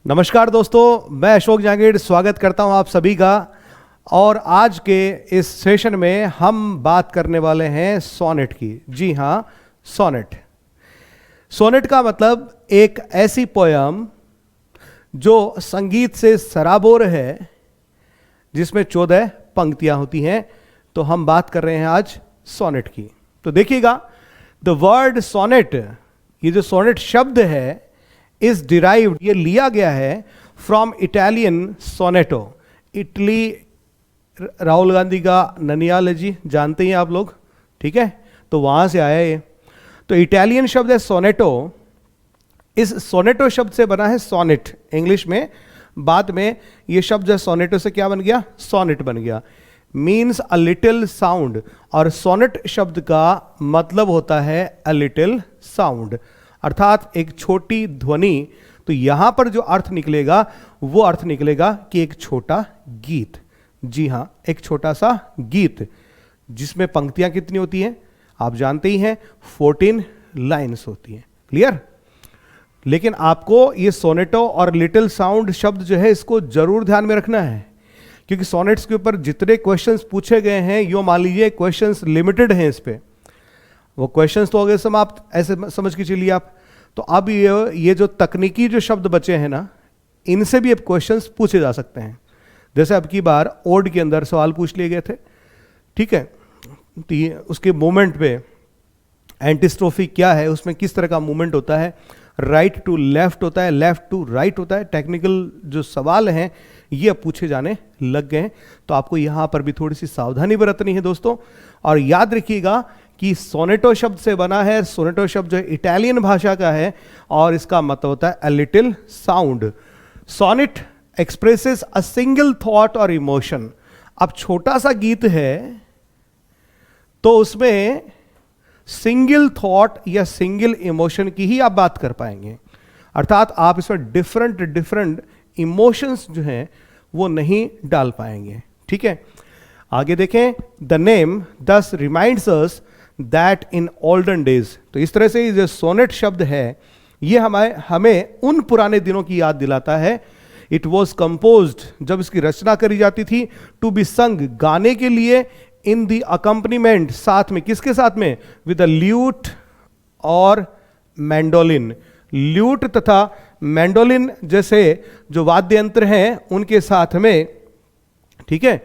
नमस्कार दोस्तों, मैं अशोक जांगीड़ स्वागत करता हूं आप सभी का। और आज के इस सेशन में हम बात करने वाले हैं सोनेट की। जी हां, सोनेट। सोनेट का मतलब एक ऐसी पोयम जो संगीत से सराबोर है, जिसमें 14 पंक्तियां होती हैं। तो हम बात कर रहे हैं आज सोनेट की। तो देखिएगा, द वर्ड सोनेट, ये जो सोनेट शब्द है, इज डिराइव्ड, ये लिया गया है from Italian sonetto. Italy, Rahul Gandhi का ननियाल है जी, जानते ही आप लोग, ठीक है, तो वहां से आया ये। तो इटालियन शब्द है सोनेटो। इस सोनेटो शब्द से बना है सोनेट इंग्लिश में। बाद में ये शब्द जो सोनेटो से क्या बन गया? सोनेट बन गया। मीन्स अ लिटिल साउंड। और सोनेट शब्द का मतलब होता है अ लिटिल साउंड, अर्थात एक छोटी ध्वनि। तो यहां पर जो अर्थ निकलेगा वो अर्थ निकलेगा कि एक छोटा गीत। जी हां, एक छोटा सा गीत जिसमें पंक्तियां कितनी होती हैं आप जानते ही हैं, 14 लाइन्स होती हैं। क्लियर? लेकिन आपको ये सोनेटो और लिटिल साउंड शब्द जो है, इसको जरूर ध्यान में रखना है, क्योंकि सोनेट्स के ऊपर जितने क्वेश्चंस पूछे गए हैं, यो मान लीजिए क्वेश्चंस लिमिटेड हैं इस पे। वो क्वेश्चंस तो हो गए समाप्त, ऐसे समझ के चलिए आप। तो अब ये जो तकनीकी जो शब्द बचे हैं ना, इनसे भी अब क्वेश्चंस पूछे जा सकते हैं। जैसे अब की बार ओड के अंदर सवाल पूछ लिए गए थे, ठीक है, तो उसके मूवमेंट पे एंटीस्ट्रोफी क्या है, उसमें किस तरह का मूवमेंट होता है, राइट टू लेफ्ट होता है, लेफ्ट टू राइट होता है। टेक्निकल जो सवाल हैं ये अब पूछे जाने लग गए हैं। तो आपको यहां पर भी थोड़ी सी सावधानी बरतनी है दोस्तों। और याद रखिएगा कि सोनेटो शब्द से बना है। सोनेटो शब्द जो इटालियन भाषा का है और इसका मतलब होता है a little sound. Sonnet expresses a single thought और इमोशन। अब छोटा सा गीत है तो उसमें सिंगल थॉट या सिंगल इमोशन की ही आप बात कर पाएंगे, अर्थात आप इसमें डिफरेंट इमोशंस जो हैं वो नहीं डाल पाएंगे। ठीक है, आगे देखें। द नेम दस reminds us that in olden days. तो इस तरह से ये जो सोनेट शब्द है ये हमें उन पुराने दिनों की याद दिलाता है। इट वॉज कंपोज्ड, जब इसकी रचना करी जाती थी, टू बी संग, गाने के लिए, इन द अकम्पनीमेंट, साथ में, किसके साथ में? विद अ ल्यूट और मैंडोलिन। ल्यूट तथा मैंडोलिन जैसे जो वाद्य यंत्र हैं उनके साथ में, ठीक है,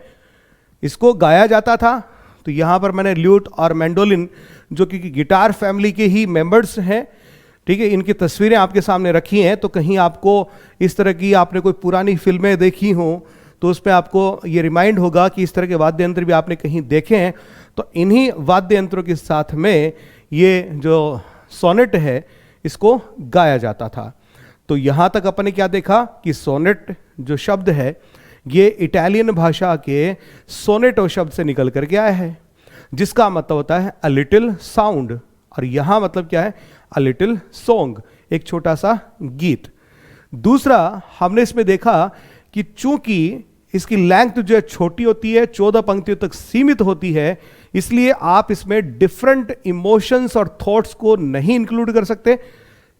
इसको गाया जाता था। तो यहां पर मैंने ल्यूट और मैंडोलिन, जो कि गिटार फैमिली के ही मेंबर्स हैं, ठीक है, इनकी तस्वीरें आपके सामने रखी हैं। तो कहीं आपको इस तरह की, आपने कोई पुरानी फिल्में देखी हो तो उस पर आपको ये रिमाइंड होगा कि इस तरह के वाद्य यंत्र भी आपने कहीं देखे हैं। तो इन्हीं वाद्य यंत्रों के साथ में ये जो सोनेट है इसको गाया जाता था। तो यहां तक अपन ने क्या देखा कि सोनेट जो शब्द है ये इटालियन भाषा के सोनेटो शब्द से निकल करके आया है, जिसका मतलब होता है अ लिटिल साउंड। और यहां मतलब क्या है? अ लिटिल सॉन्ग, एक छोटा सा गीत। दूसरा, हमने इसमें देखा कि चूंकि इसकी लेंथ जो है छोटी होती है, 14 पंक्तियों तक सीमित होती है, इसलिए आप इसमें डिफरेंट इमोशंस और थॉट्स को नहीं इंक्लूड कर सकते।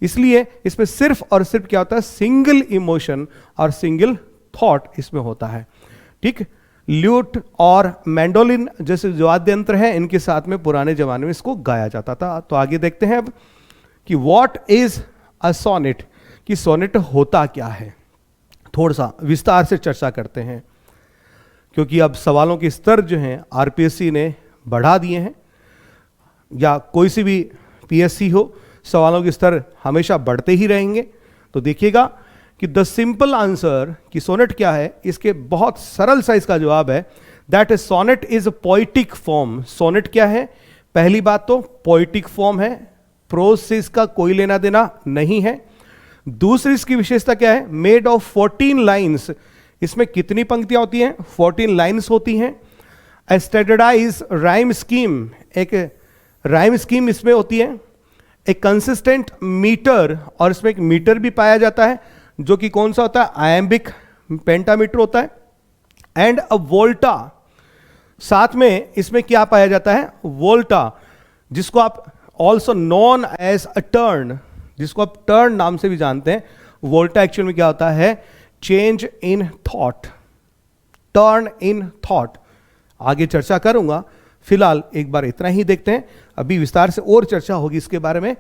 इसलिए इसमें सिर्फ और सिर्फ क्या होता है? सिंगल इमोशन और सिंगल थॉट इसमें होता है। ठीक, ल्यूट और मैंडोलिन जैसे जो वाद्य यंत्र हैं इनके साथ में पुराने जमाने में इसको गाया जाता था। तो आगे देखते हैं अब कि व्हाट इज अ सोनेट, कि सोनेट होता क्या है। थोड़ा सा विस्तार से चर्चा करते हैं, क्योंकि अब सवालों के स्तर जो हैं आरपीएससी ने बढ़ा दिए हैं, या कोई सी भी पीएससी हो, सवालों के स्तर हमेशा बढ़ते ही रहेंगे। तो देखिएगा कि द सिंपल आंसर कि सोनेट क्या है, इसके बहुत सरल सा इसका जवाब है that a sonnet is a poetic form. Sonnet क्या है? पहली बात तो पोइटिक फॉर्म है, प्रोज से इसका कोई लेना देना नहीं है। दूसरी इसकी विशेषता क्या है? Made of 14 lines. इसमें कितनी पंक्तियां होती हैं? 14 लाइन्स होती हैं। ए स्टैंडर्डाइज राइम स्कीम, एक राइम स्कीम इसमें होती है। एक कंसिस्टेंट मीटर, और इसमें एक मीटर भी पाया जाता है जो कि कौन सा होता है? आयम्बिक पेंटामीटर होता है। एंड अ वोल्टा, साथ में इसमें क्या पाया जाता है? वोल्टा, जिसको आप also known as a turn, जिसको आप टर्न नाम से भी जानते हैं, वोल्टा एक्चुअल में क्या होता है? Change in thought, turn in thought. आगे चर्चा करूंगा, फिलहाल एक बार इतना ही देखते हैं, अभी विस्तार से और चर्चा होगी इसके बारे में।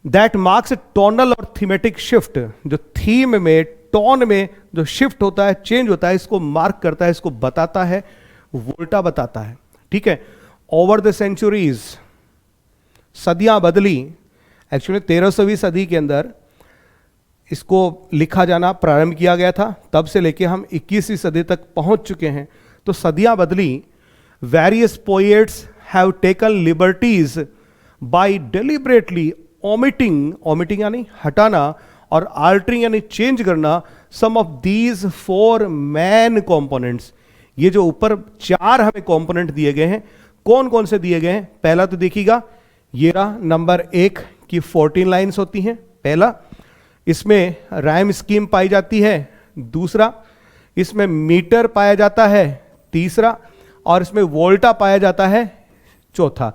दैट मार्क्स टोनल और थीमेटिक शिफ्ट, जो थीम में, टोन में जो शिफ्ट होता है, चेंज होता है, इसको मार्क करता है, इसको बताता है, वोल्टा बताता है। ठीक है, ओवर द सेंचुरीज, सदियां बदली। एक्चुअली 13वीं सदी के अंदर इसको लिखा जाना प्रारंभ किया गया था, तब से लेके हम 21वीं सदी तक पहुंच चुके हैं। तो सदियां बदली, various poets have taken liberties by deliberately omitting यानी हटाना, और आल्टरिंग यानी चेंज करना, some of these 4 main components. ये जो ऊपर 4 हमें कंपोनेंट दिए गए हैं, कौन कौन से दिए गए हैं? पहला तो देखिएगा, ये रहा नंबर 1 की 14 लाइंस होती हैं, पहला। इसमें राइम स्कीम पाई जाती है, दूसरा। इसमें मीटर पाया जाता है, तीसरा। और इसमें वोल्टा पाया जाता है, चौथा।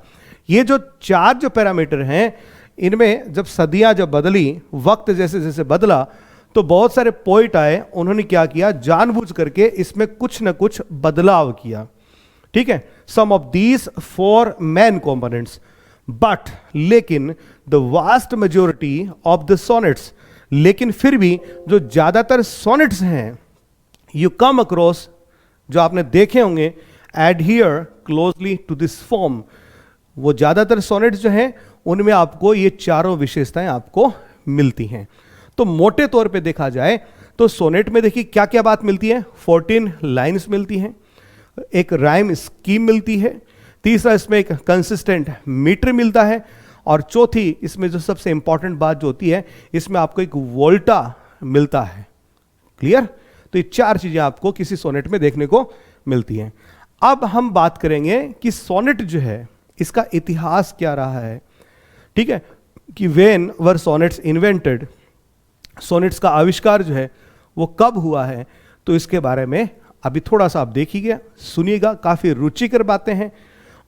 ये जो 4 जो पैरामीटर हैं, इनमें जब सदियां जब बदली, वक्त जैसे जैसे बदला, तो बहुत सारे पोइट आए, उन्होंने क्या किया, जानबूझ करके इसमें कुछ ना कुछ बदलाव किया। ठीक है, some of these 4 main components, but लेकिन the vast majority of the sonnets, लेकिन फिर भी जो ज्यादातर सोनेट्स हैं, यू कम अक्रॉस, जो आपने देखे होंगे, adhere closely to this form. वो ज्यादातर सोनेट्स जो हैं, उनमें आपको ये चारों विशेषताएं आपको मिलती हैं। तो मोटे तौर पे देखा जाए तो सोनेट में देखिए क्या क्या बात मिलती है। 14 लाइन्स मिलती हैं, एक राइम स्कीम मिलती है, तीसरा इसमें एक कंसिस्टेंट मीटर मिलता है, और चौथी इसमें जो सबसे इंपॉर्टेंट बात जो होती है, इसमें आपको एक वोल्टा मिलता है। क्लियर? तो ये 4 चीजें आपको किसी सोनेट में देखने को मिलती हैं। अब हम बात करेंगे कि सोनेट जो है, इसका इतिहास क्या रहा है। ठीक है, कि when were sonnets invented, sonnets का आविष्कार जो है वो कब हुआ है, तो इसके बारे में अभी थोड़ा सा आप देखिएगा, सुनिएगा, काफी रुचिकर बातें हैं।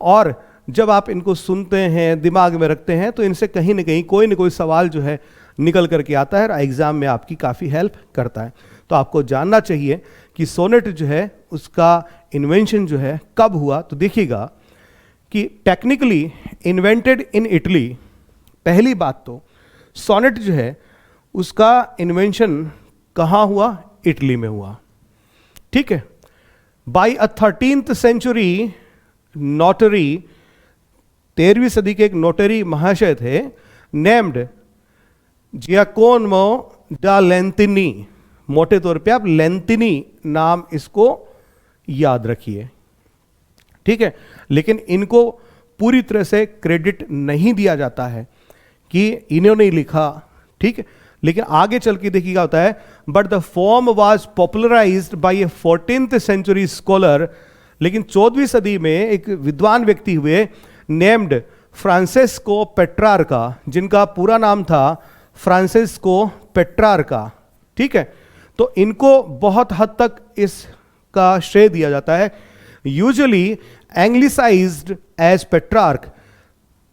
और जब आप इनको सुनते हैं, दिमाग में रखते हैं, तो इनसे कहीं ना कहीं कोई ना कोई सवाल जो है निकल करके आता है और एग्जाम में आपकी काफी हेल्प करता है। तो आपको जानना चाहिए कि सोनेट जो है उसका इन्वेंशन जो है कब हुआ। तो देखिएगा कि टेक्निकली इन्वेंटेड इन इटली। पहली बात तो सोनेट जो है उसका इन्वेंशन कहाँ हुआ? इटली में हुआ। ठीक है, by a 13th century notary, 13वीं सदी के एक नोटरी महाशय थे, नेम्ड जियाकोनमो डा लेंतिनी। मोटे तौर पे आप लेंतिनी नाम इसको याद रखिए। ठीक है, लेकिन इनको पूरी तरह से क्रेडिट नहीं दिया जाता है कि इन्होंने लिखा। ठीक है, लेकिन आगे चल के देखिएगा होता है, but the form was popularised by a 14th century scholar. लेकिन 14वीं सदी में एक विद्वान व्यक्ति हुए, नेम्ड फ्रांसिस्को पेट्रार्का, जिनका पूरा नाम था फ्रांसिस्को पेट्रार्का। ठीक है, तो इनको बहुत हद तक इसका श्रेय दिया जाता है। यूजुअली एंग्लिसाइज्ड एज पेट्रार्क,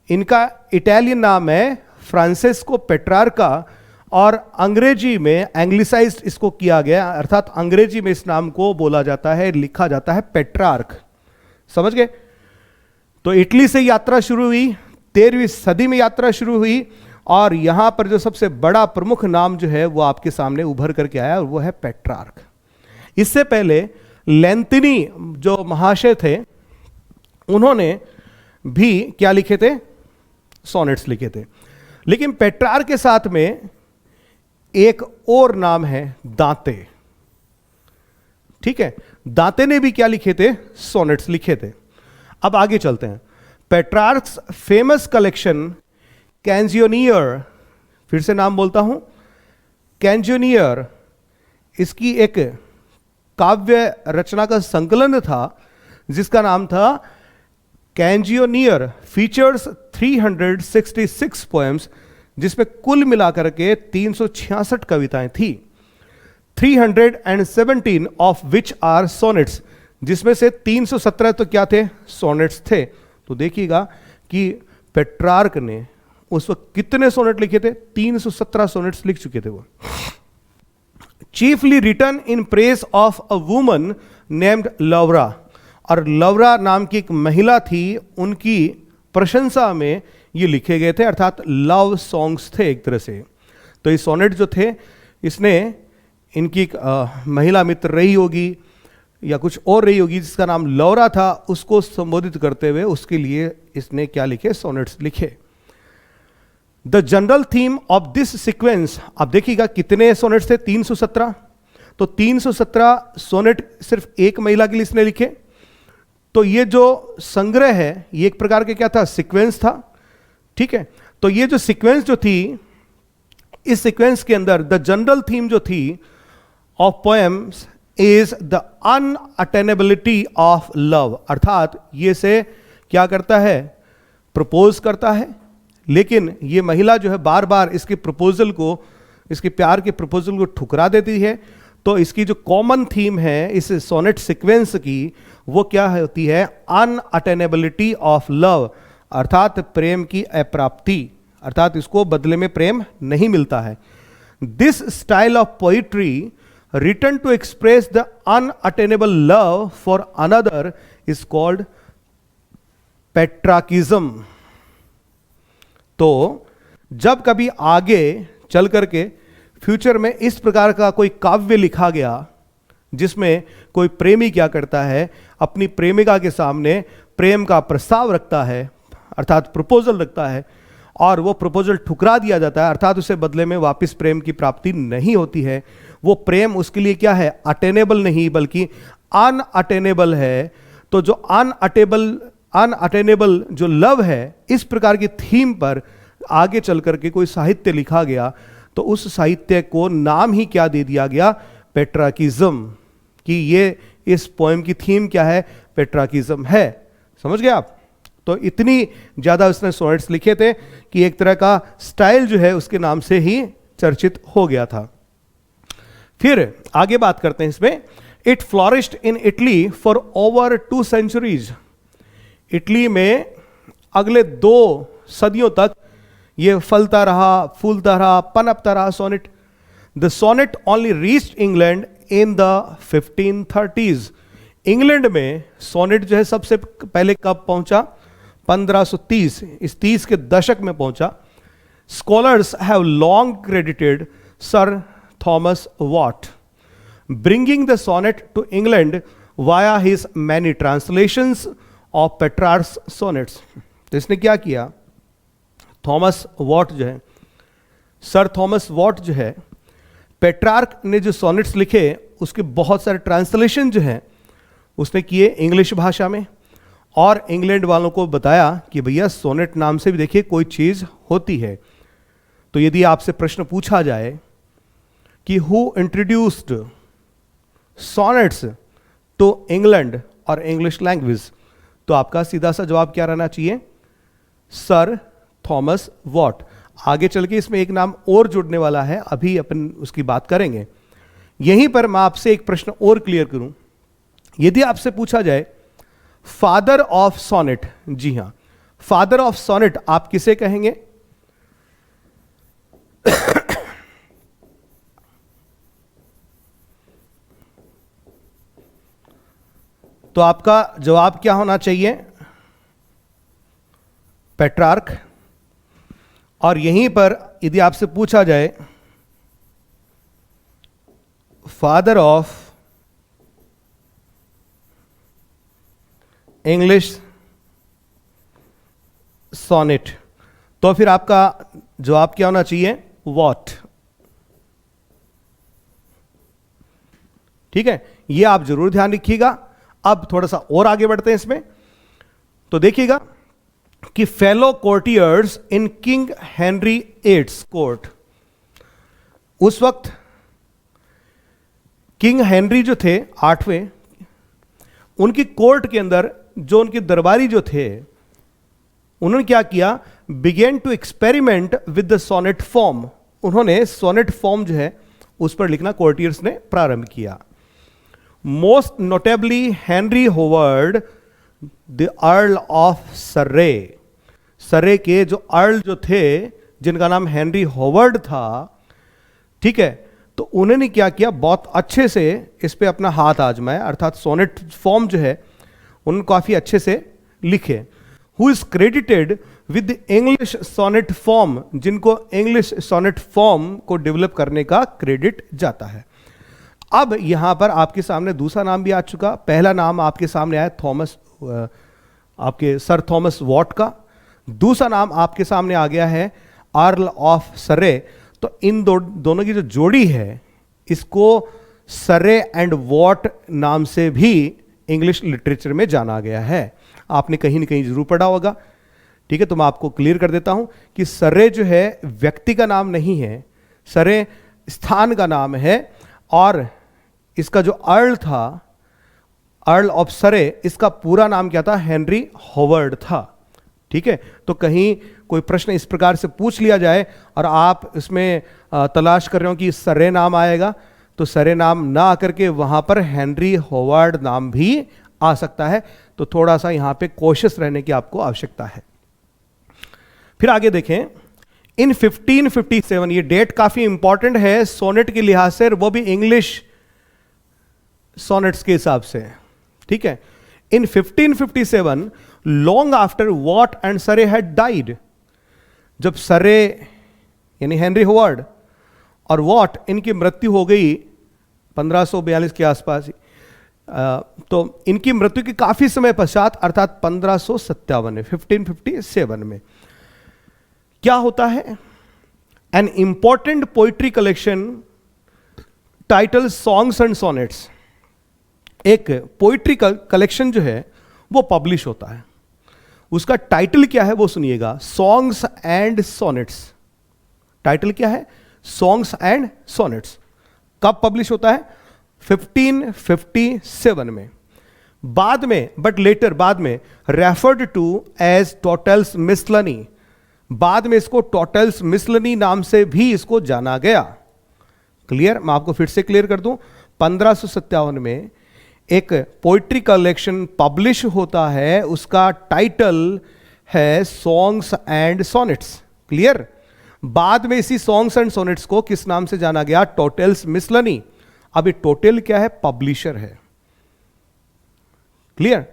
इनका इटालियन नाम है फ्रांसिस्को पेट्रार्का, और अंग्रेजी में एंग्लिसाइज्ड इसको किया गया, अर्थात अंग्रेजी में इस नाम को बोला जाता है, लिखा जाता है पेट्रार्क। समझ गए? तो इटली से यात्रा शुरू हुई, 13वीं सदी में यात्रा शुरू हुई, और यहां पर जो सबसे बड़ा प्रमुख नाम जो है वो आपके सामने उभर करके आया, और वो है पेट्रार्क। इससे पहले लेंतिनी जो महाशय थे, उन्होंने भी क्या लिखे थे? सोनेट्स लिखे थे। लेकिन पेट्रार्क के साथ में एक और नाम है दांते। ठीक है, दांते ने भी क्या लिखे थे? सोनेट्स लिखे थे। अब आगे चलते हैं। पेट्रार्क्स फेमस कलेक्शन कैंजियोनियर, फिर से नाम बोलता हूं, कैंजियोनियर, इसकी एक काव्य रचना का संकलन था जिसका नाम था कैंजियोनियर, फीचर्स 366 पोएम्स, जिसमें कुल मिलाकर के 366 कविताएं थी। 317 ऑफ विच आर सोनेट्स, जिसमें से 317 तो क्या थे? सोनेट्स थे। तो देखिएगा कि पेट्रार्क ने उस वक्त कितने सोनेट लिखे थे? 317 सोनेट्स लिख चुके थे वो। chiefly written in praise of a woman named लवरा, और लवरा नाम की एक महिला थी, उनकी प्रशंसा में ये लिखे गए थे, अर्थात लव सॉन्ग्स थे एक तरह से। तो ये सोनेट जो थे, इसने इनकी एक महिला मित्र रही होगी या कुछ और रही होगी जिसका नाम लौरा था, उसको संबोधित करते हुए उसके लिए इसने क्या लिखे, सोनेट्स लिखे। The general theme of this sequence, आप देखिएगा कितने सोनेट्स थे, 317। तो 317 सोनेट सिर्फ एक महिला के लिए इसने लिखे। तो ये जो संग्रह है ये एक प्रकार के क्या था, सीक्वेंस था, ठीक है। तो ये जो सीक्वेंस जो थी, इस सीक्वेंस के अंदर द जनरल थीम जो थी of poems is the unattainability of love, अर्थात ये से क्या करता है, प्रपोज करता है, लेकिन ये महिला जो है बार बार इसके प्रपोजल को, इसके प्यार के प्रपोजल को ठुकरा देती है। तो इसकी जो कॉमन थीम है इस सोनेट सीक्वेंस की, वो क्या होती है, अनअटेनेबिलिटी ऑफ लव, अर्थात प्रेम की अप्राप्ति, अर्थात इसको बदले में प्रेम नहीं मिलता है। This style of poetry written to express the unattainable love for another is called Petrarchism. तो जब कभी आगे चल करके फ्यूचर में इस प्रकार का कोई काव्य लिखा गया जिसमें कोई प्रेमी क्या करता है, अपनी प्रेमिका के सामने प्रेम का प्रस्ताव रखता है, अर्थात प्रपोजल रखता है, और वो प्रपोजल ठुकरा दिया जाता है, अर्थात उसे बदले में वापस प्रेम की प्राप्ति नहीं होती है, वो प्रेम उसके लिए क्या है, अटेनेबल नहीं बल्कि अनअटेनेबल है। तो जो अनअटेनेबल जो लव है, इस प्रकार की थीम पर आगे चल करके कोई साहित्य लिखा गया, तो उस साहित्य को नाम ही क्या दे दिया गया, पेट्राकिज्म, कि ये इस पोएम की थीम क्या है, पेट्राकिज्म है। समझ गए आप? तो इतनी ज्यादा उसने सोनेट्स लिखे थे कि एक तरह का स्टाइल जो है उसके नाम से ही चर्चित हो गया था। फिर आगे बात करते हैं इसमें। It flourished in Italy for over 2 centuries। Italy में अगले 2 सदियों तक ये फलता रहा, फूलता रहा, पनपता रहा sonnet. The sonnet only reached England in the 1530s। England में सोनेट जो है सबसे पहले कब पहुंचा, 1530, इस 30 के दशक में पहुंचा। Scholars have long credited Sir Thomas Wyatt bringing the sonnet to England via his many translations of Petrarch's sonnets. तो इसने क्या किया, थॉमस वॉट जो है, सर थॉमस वॉट जो है, पेट्रार्क ने जो सोनेट्स लिखे उसके बहुत सारे ट्रांसलेशन जो हैं उसने किए इंग्लिश भाषा में, और इंग्लैंड वालों को बताया कि भैया सोनेट नाम से भी देखिए कोई चीज होती है। तो यदि आपसे प्रश्न पूछा जाए कि who introduced sonnets to England और इंग्लिश लैंग्वेज, तो आपका सीधा सा जवाब क्या रहना चाहिए, सर थॉमस वॉट। आगे चल के इसमें एक नाम और जुड़ने वाला है, अभी अपन उसकी बात करेंगे। यहीं पर मैं आपसे एक प्रश्न और क्लियर करूं। यदि आपसे पूछा जाए फादर ऑफ सोनेट, जी हां, फादर ऑफ सोनेट आप किसे कहेंगे? तो आपका जवाब क्या होना चाहिए, पेट्रार्क। और यहीं पर यदि आपसे पूछा जाए फादर ऑफ इंग्लिश सोनेट, तो फिर आपका जवाब क्या होना चाहिए, वॉट। ठीक है, ये आप जरूर ध्यान रखिएगा। अब थोड़ा सा और आगे बढ़ते हैं इसमें। तो देखिएगा कि फेलो कोर्टियर्स इन किंग हेनरी एट्स कोर्ट, उस वक्त किंग हेनरी जो थे 8वें, उनकी कोर्ट के अंदर जो उनके दरबारी जो थे, उन्होंने क्या किया, began to experiment with the sonnet form. उन्होंने सोनेट फॉर्म जो है उस पर लिखना कोर्टियर्स ने प्रारंभ किया। Most notably Henry Howard the earl of Surrey. Surrey के जो अर्ल जो थे जिनका नाम हेनरी होवर्ड था, ठीक है, तो उन्होंने क्या किया, बहुत अच्छे से इस पे अपना हाथ आजमाया, अर्थात सोनेट फॉर्म जो है उन्होंने काफी अच्छे से लिखे। Who is credited with English sonnet form, जिनको इंग्लिश सोनेट फॉर्म को डेवलप करने का क्रेडिट जाता है। अब यहां पर आपके सामने दूसरा नाम भी आ चुका। पहला नाम आपके सामने आया थॉमस, आपके सर थॉमस वॉट का। दूसरा नाम आपके सामने आ गया है अर्ल ऑफ सरे। तो इन दोनों की जो जोड़ी है, इसको सरे एंड वॉट नाम से भी इंग्लिश लिटरेचर में जाना गया है। आपने कहीं ना कहीं जरूर पढ़ा होगा। ठीक है, तो मैं आपको क्लियर कर देता हूं कि सरे जो है व्यक्ति का नाम नहीं है, सरे स्थान का नाम है। और इसका जो अर्ल था, अर्ल ऑफ सरे, इसका पूरा नाम क्या था, हेनरी होवर्ड था। ठीक है, तो कहीं कोई प्रश्न इस प्रकार से पूछ लिया जाए और आप इसमें तलाश कर रहे हो कि सरे नाम आएगा, तो सरे नाम ना आकर के वहां पर हेनरी होवर्ड नाम भी आ सकता है। तो थोड़ा सा यहां पे कोशिश रहने की आपको आवश्यकता है। फिर आगे देखें, इन 1557, ये डेट काफी इंपॉर्टेंट है सोनेट के लिहाज से, वो भी इंग्लिश सोनेट्स के हिसाब से। ठीक है, इन 1557, लॉन्ग आफ्टर वॉट एंड सरे हैड डाइड, जब सरे यानी हेनरी होवर्ड और वॉट, इनकी मृत्यु हो गई 1542 के आसपास ही, तो इनकी मृत्यु के काफी समय पश्चात अर्थात 1557 में, 1557 में क्या होता है, an important poetry collection title songs and sonnets, एक पोइट्री कलेक्शन जो है वो पब्लिश होता है। उसका टाइटल क्या है वो सुनिएगा, सॉन्ग्स एंड सोनेट्स। टाइटल क्या है, सॉन्ग्स एंड सोनेट्स। कब पब्लिश होता है, 1557 में। बाद में, बट लेटर, बाद में रेफर्ड टू एज टोटल्स मिसलनी, बाद में इसको टोटल्स मिसलनी नाम से भी इसको जाना गया। क्लियर, मैं आपको फिर से क्लियर कर दूं, 1557 में एक पोइट्री कलेक्शन पब्लिश होता है, उसका टाइटल है सॉन्ग्स एंड सोनेट्स। क्लियर, बाद में इसी सॉन्ग्स एंड सोनेट्स को किस नाम से जाना गया, टोटल्स मिसलनी। अब ये टोटल क्या है, पब्लिशर है। क्लियर,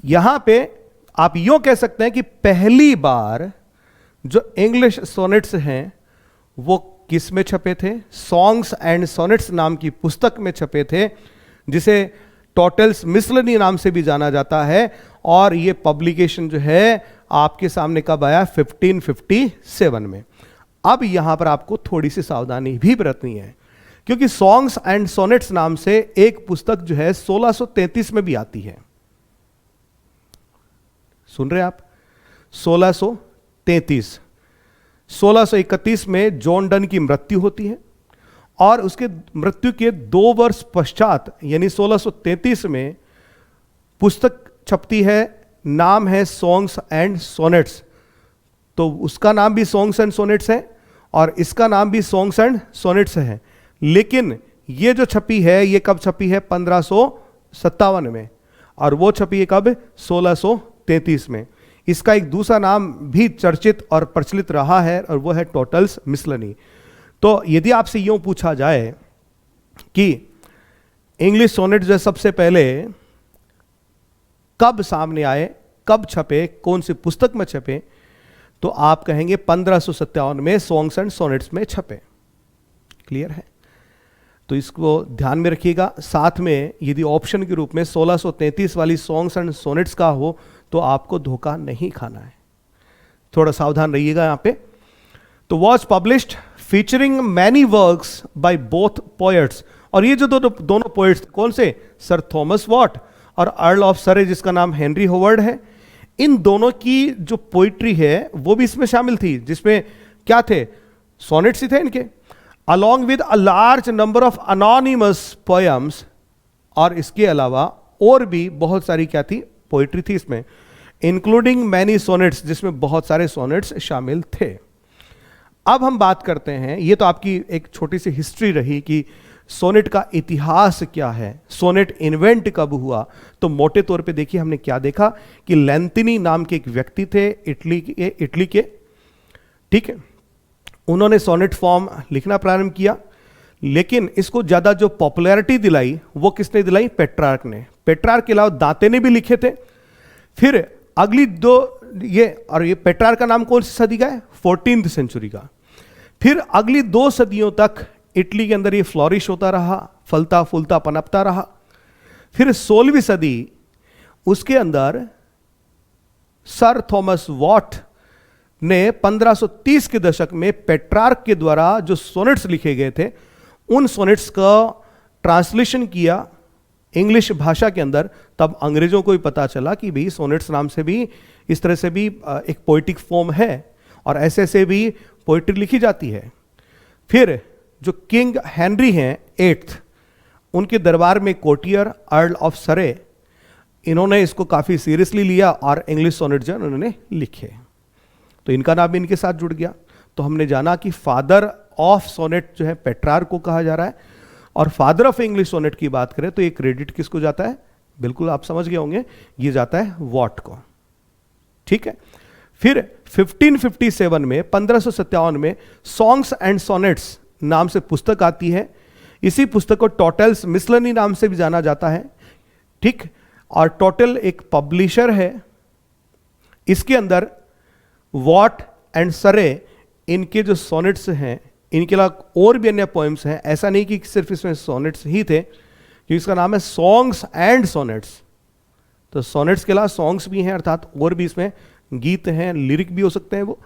यहां पे आप यूं कह सकते हैं कि पहली बार जो इंग्लिश सोनेट्स हैं वो किस में छपे थे, सॉन्ग्स एंड सोनेट्स नाम की पुस्तक में छपे थे, जिसे टोटल्स मिसलनी नाम से भी जाना जाता है। और ये पब्लिकेशन जो है आपके सामने कब आया, 1557 में। अब यहां पर आपको थोड़ी सी सावधानी भी बरतनी है, क्योंकि सॉन्ग्स एंड सोनेट्स नाम से एक पुस्तक जो है 1633 में भी आती है। सुन रहे आप, 1633, 1631 में जॉन डन की मृत्यु होती है, और उसके मृत्यु के 2 वर्ष पश्चात यानी 1633 में पुस्तक छपती है, नाम है सॉन्ग्स एंड सोनेट्स। तो उसका नाम भी सॉन्ग्स एंड सोनेट्स है और इसका नाम भी सॉन्ग्स एंड सोनेट्स है। लेकिन ये जो छपी है ये कब छपी है, 1557 में, और वो छपी है कब, 1633 में। इसका एक दूसरा नाम भी चर्चित और प्रचलित रहा है और वो है टोटल्स मिसलनी। तो यदि आपसे यूं पूछा जाए कि इंग्लिश सोनेट जो सबसे पहले कब सामने आए, कब छपे, कौन सी पुस्तक में छपे, तो आप कहेंगे 1557 में सॉन्ग्स एंड सोनेट्स में छपे। क्लियर है, तो इसको ध्यान में रखिएगा। साथ में यदि ऑप्शन के रूप में 1633 वाली सॉन्ग्स एंड सोनेट्स का हो तो आपको धोखा नहीं खाना है, थोड़ा सावधान रहिएगा यहां पे। तो was published featuring many works by both poets, और ये जो दोनों पोएट्स कौन से, सर थॉमस वॉट और अर्ल ऑफ सरे जिसका नाम हेनरी होवर्ड है, इन दोनों की जो पोइट्री है वो भी इसमें शामिल थी, जिसमें क्या थे, सोनेट्स ही थे इनके, along with a large number of anonymous poems, और इसके अलावा और भी बहुत सारी क्या थी, पोइट्री थी इसमें, इंक्लूडिंग मैनी सोनेट्स, जिसमें बहुत सारे सोनेट्स शामिल थे। अब हम बात करते हैं, ये तो आपकी एक छोटी सी हिस्ट्री रही कि सोनेट का इतिहास क्या है, सोनेट इन्वेंट कब हुआ। तो मोटे तौर पे देखिए हमने क्या देखा कि लेंतिनी नाम के एक व्यक्ति थे इटली के, ठीक है, उन्होंने सोनेट फॉर्म लिखना प्रारंभ किया। लेकिन इसको ज्यादा जो पॉपुलैरिटी दिलाई वो किसने दिलाई? पेट्रार्क ने। पेट्रार्क के अलावा दांते ने भी लिखे थे। फिर अगली दो ये पेट्रार्क का नाम कौन सी सदी का है? 14th सेंचुरी का। फिर अगली 2 सदियों तक इटली के अंदर ये फ्लॉरिश होता रहा, फलता फूलता पनपता रहा। फिर 16वीं सदी उसके अंदर सर थॉमस वॉट ने 1530 के दशक में पेट्रार्क के द्वारा जो सोनेट्स लिखे गए थे उन सोनेट्स का ट्रांसलेशन किया इंग्लिश भाषा के अंदर। तब अंग्रेजों को भी पता चला कि भाई सोनेट्स नाम से भी इस तरह से भी एक पोइटिक फॉर्म है और ऐसे ऐसे भी पोइट्री लिखी जाती है। फिर जो किंग हेनरी हैं 8th, उनके दरबार में कोटियर अर्ल ऑफ सरे, इन्होंने इसको काफ़ी सीरियसली लिया और इंग्लिश सोनेट जो उन्होंने लिखे, तो इनका नाम भी इनके साथ जुड़ गया। तो हमने जाना कि फादर ऑफ सोनेट जो है पेट्रार्क को कहा जा रहा है, और फादर ऑफ इंग्लिश सोनेट की बात करें तो ये क्रेडिट किसको जाता है? बिल्कुल आप समझ गए होंगे, ये जाता है वॉट को। ठीक है। फिर 1557 में 1557 में सॉन्ग्स एंड सोनेट्स नाम से पुस्तक आती है। इसी पुस्तक को टोटल्स मिसलनी नाम से भी जाना जाता है। ठीक। और टोटल एक पब्लिशर है। इसके अंदर वॉट एंड सरे इनके जो सोनेट्स हैं, इनके अलावा और भी अन्य पोएम्स हैं। ऐसा नहीं कि सिर्फ इसमें सोनेट्स ही थे, क्योंकि इसका नाम है सॉन्ग्स एंड सोनेट्स। तो सोनेट्स के अलावा सॉन्ग्स भी हैं, अर्थात और भी इसमें गीत हैं, लिरिक भी हो सकते हैं, वो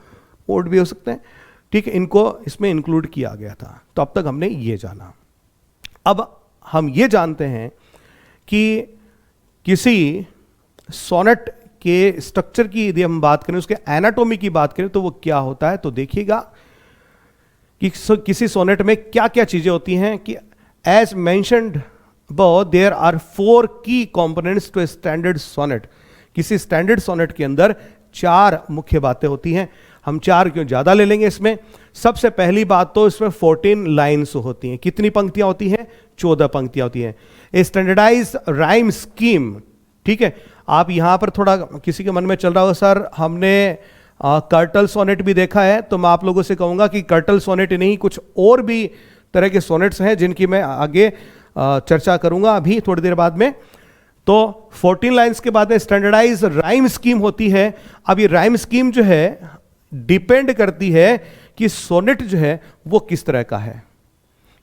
ओड भी हो सकते हैं। ठीक है, इनको इसमें इंक्लूड किया गया था। तो अब तक हमने ये जाना। अब हम ये जानते हैं कि किसी सोनेट के स्ट्रक्चर की यदि हम बात करें, उसके एनाटॉमी की बात करें तो वो क्या होता है। तो देखिएगा कि किसी सोनेट में क्या क्या चीजें होती हैं कि as mentioned above there are 4 key components to a standard sonnet. किसी स्टैंडर्ड सोनेट के अंदर 4 मुख्य बातें होती हैं। हम 4 क्यों ज्यादा ले लेंगे इसमें। सबसे पहली बात तो इसमें 14 लाइन्स होती हैं। कितनी पंक्तियां होती हैं? 14 पंक्तियां होती हैं। ए स्टैंडर्डाइज्ड राइम स्कीम। ठीक है, आप यहां पर थोड़ा किसी के मन में चल रहा हो सर हमने कर्टल सोनेट भी देखा है, तो मैं आप लोगों से कहूंगा कि कर्टल सोनेट नहीं, कुछ और भी तरह के सोनेट्स हैं जिनकी मैं आगे चर्चा करूंगा अभी थोड़ी देर बाद में। तो 14 लाइन्स के बाद में स्टैंडर्डाइज राइम स्कीम होती है। अब ये राइम स्कीम जो है डिपेंड करती है कि सोनेट जो है वो किस तरह का है।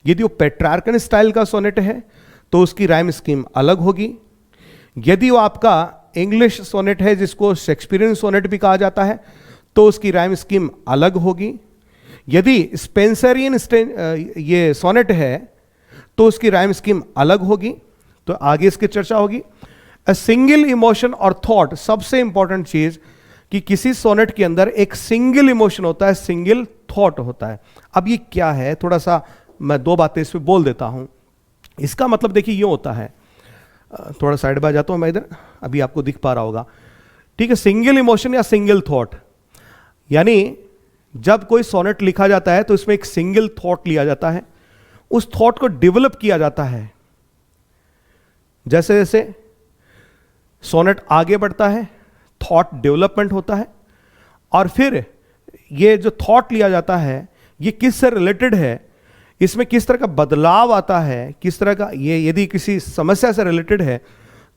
यदि वो पेट्रार्कन स्टाइल का सोनेट है तो उसकी राइम स्कीम अलग होगी। यदि वो आपका इंग्लिश सोनेट है जिसको शेक्सपियरियन सोनेट भी कहा जाता है तो उसकी राइम स्कीम अलग होगी। यदि स्पेंसरियन ये सोनेट है तो उसकी राइम स्कीम अलग होगी। तो आगे इसकी चर्चा होगी। अ सिंगल इमोशन और थॉट, सबसे इंपॉर्टेंट चीज कि किसी सोनेट के अंदर एक सिंगल इमोशन होता है, सिंगल थॉट होता है। अब ये क्या है, थोड़ा सा मैं 2 बातें इस पर बोल देता हूं। इसका मतलब देखिए ये होता है, थोड़ा साइड बाय जाता हूं मैं इधर, अभी आपको दिख पा रहा होगा। ठीक है, सिंगल इमोशन या सिंगल थॉट, यानी जब कोई सोनेट लिखा जाता है तो इसमें एक सिंगल थॉट लिया जाता है, उस थॉट को डेवलप किया जाता है। जैसे जैसे सोनेट आगे बढ़ता है थॉट डेवलपमेंट होता है, और फिर ये जो थॉट लिया जाता है ये किससे रिलेटेड है, इसमें किस तरह का बदलाव आता है, किस तरह का ये यदि किसी समस्या से रिलेटेड है